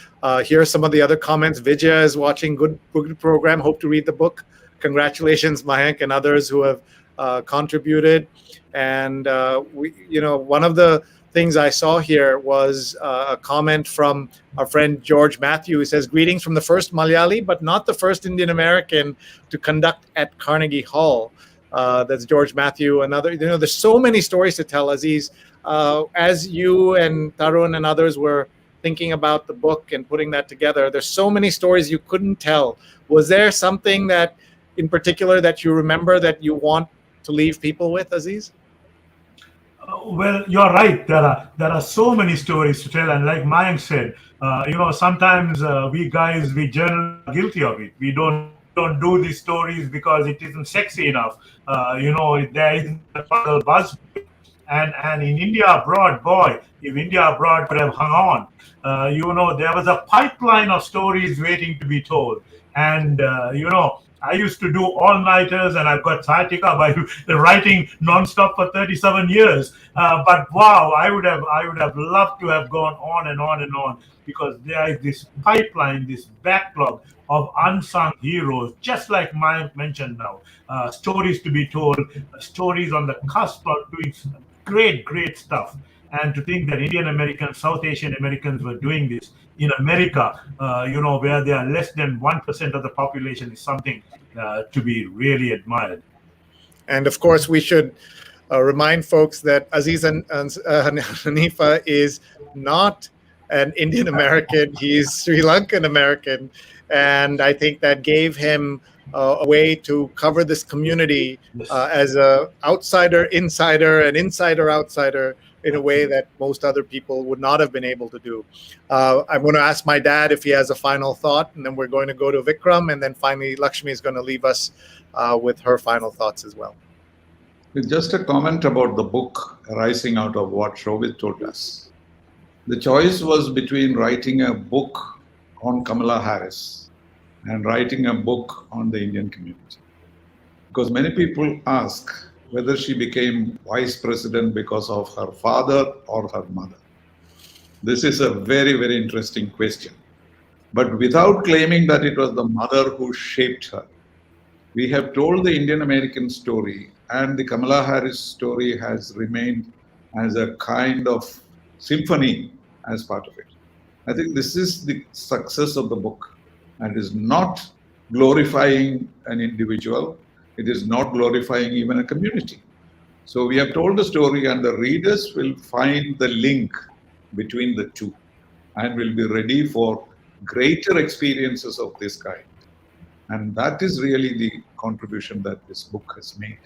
Here are some of the other comments. Vijaya is watching. Good program. Hope to read the book. Congratulations, Mayank and others who have contributed. And one of the things I saw here was a comment from our friend George Matthew, who says, "Greetings from the first Malayali, but not the first Indian American to conduct at Carnegie Hall." That's George Matthew. Another, there's so many stories to tell, Aziz. As you and Tarun and others were thinking about the book and putting that together, there's so many stories you couldn't tell. Was there something that, in particular, that you remember that you want to leave people with, Aziz? Well, you're right. There are so many stories to tell, and like Mayank said, sometimes we journalists are guilty of it. We don't do these stories because it isn't sexy enough. There isn't a buzz. And in India Abroad, boy, if India Abroad could have hung on, there was a pipeline of stories waiting to be told. And, I used to do all-nighters, and I've got sciatica by writing nonstop for 37 years. But wow, I would have loved to have gone on and on and on, because there is this pipeline, this backlog of unsung heroes, just like Mike mentioned now. Stories to be told, stories on the cusp of doing great stuff. And to think that Indian Americans, South Asian Americans were doing this in America, where they are less than 1% of the population, is something to be really admired. And of course, we should remind folks that Aziz and Haniffa is not an Indian American. He's Sri Lankan American. And I think that gave him a way to cover this community as an outsider, insider, and insider, outsider, in a way that most other people would not have been able to do. I'm going to ask my dad if he has a final thought, and then we're going to go to Vikram, and then finally Lakshmi is going to leave us with her final thoughts as well. Just a comment about the book arising out of what Shobit told us. The choice was between writing a book on Kamala Harris and writing a book on the Indian community. Because many people ask whether she became vice president because of her father or her mother. This is a very, very interesting question. But without claiming that it was the mother who shaped her, we have told the Indian American story, and the Kamala Harris story has remained as a kind of symphony as part of it. I think this is the success of the book, and is not glorifying an individual. It is not glorifying even a community. So we have told the story, and the readers will find the link between the two and will be ready for greater experiences of this kind. And that is really the contribution that this book has made.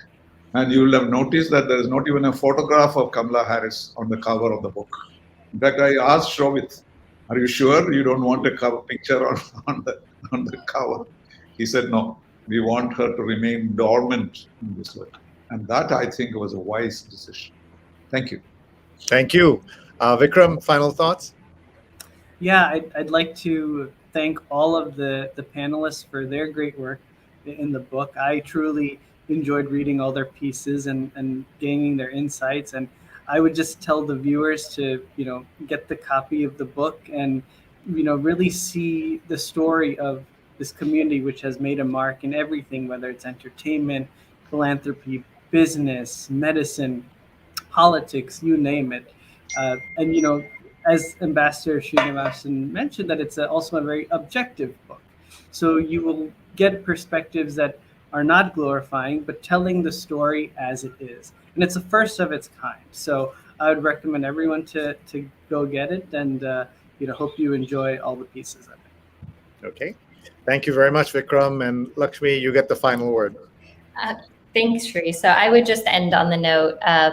And you will have noticed that there is not even a photograph of Kamala Harris on the cover of the book. In fact, I asked Shobit, "Are you sure you don't want a cover picture on the cover?" He said, "No. We want her to remain dormant in this work." And that, I think, was a wise decision. Thank you. Thank you. Vikram, final thoughts? Yeah, I'd like to thank all of the panelists for their great work in the book. I truly enjoyed reading all their pieces and gaining their insights. And I would just tell the viewers to, get the copy of the book and, really see the story of this community, which has made a mark in everything, whether it's entertainment, philanthropy, business, medicine, politics, you name it. And, as Ambassador Srinivasan mentioned, that it's also a very objective book. So you will get perspectives that are not glorifying, but telling the story as it is. And it's the first of its kind. So I would recommend everyone to go get it, and hope you enjoy all the pieces of it. Okay. Thank you very much, Vikram. And Lakshmi, you get the final word. Thanks, Sree. So I would just end on the note of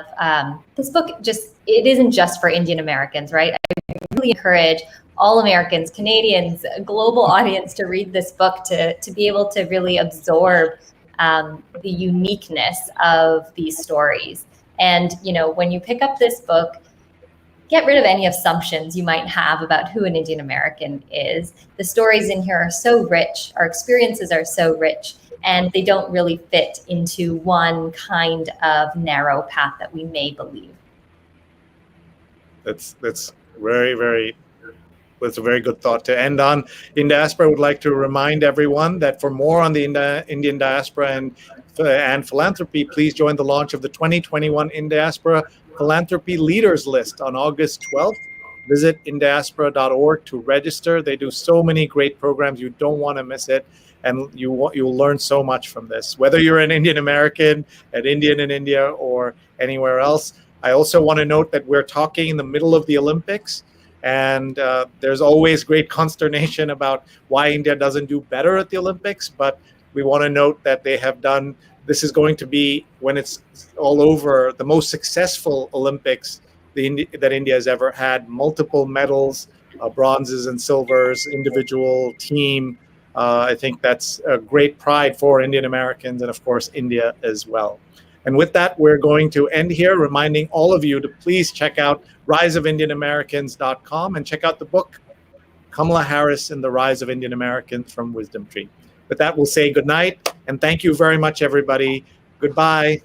this book, it isn't just for Indian Americans, right? I really encourage all Americans, Canadians, a global audience to read this book, to be able to really absorb the uniqueness of these stories. And, when you pick up this book, get rid of any assumptions you might have about who an Indian American is. The stories in here are so rich, our experiences are so rich, and they don't really fit into one kind of narrow path that we may believe. That's very, very, that's a very good thought to end on. In Diaspora would like to remind everyone that for more on the Indian diaspora and philanthropy, please join the launch of the 2021 In Diaspora Philanthropy Leaders List on August 12th. Visit indiaspora.org to register. They do so many great programs. You don't want to miss it. And you'll learn so much from this, whether you're an Indian American, an Indian in India, or anywhere else. I also want to note that we're talking in the middle of the Olympics, and there's always great consternation about why India doesn't do better at the Olympics. But we want to note that they have done. This is going to be, when it's all over, the most successful Olympics that India has ever had. Multiple medals, bronzes and silvers, individual, team. I think that's a great pride for Indian Americans and, of course, India as well. And with that, we're going to end here, reminding all of you to please check out riseofindianamericans.com and check out the book, Kamala Harris and the Rise of Indian Americans from Wisdom Tree. With that, we'll say good night and thank you very much, everybody. Goodbye.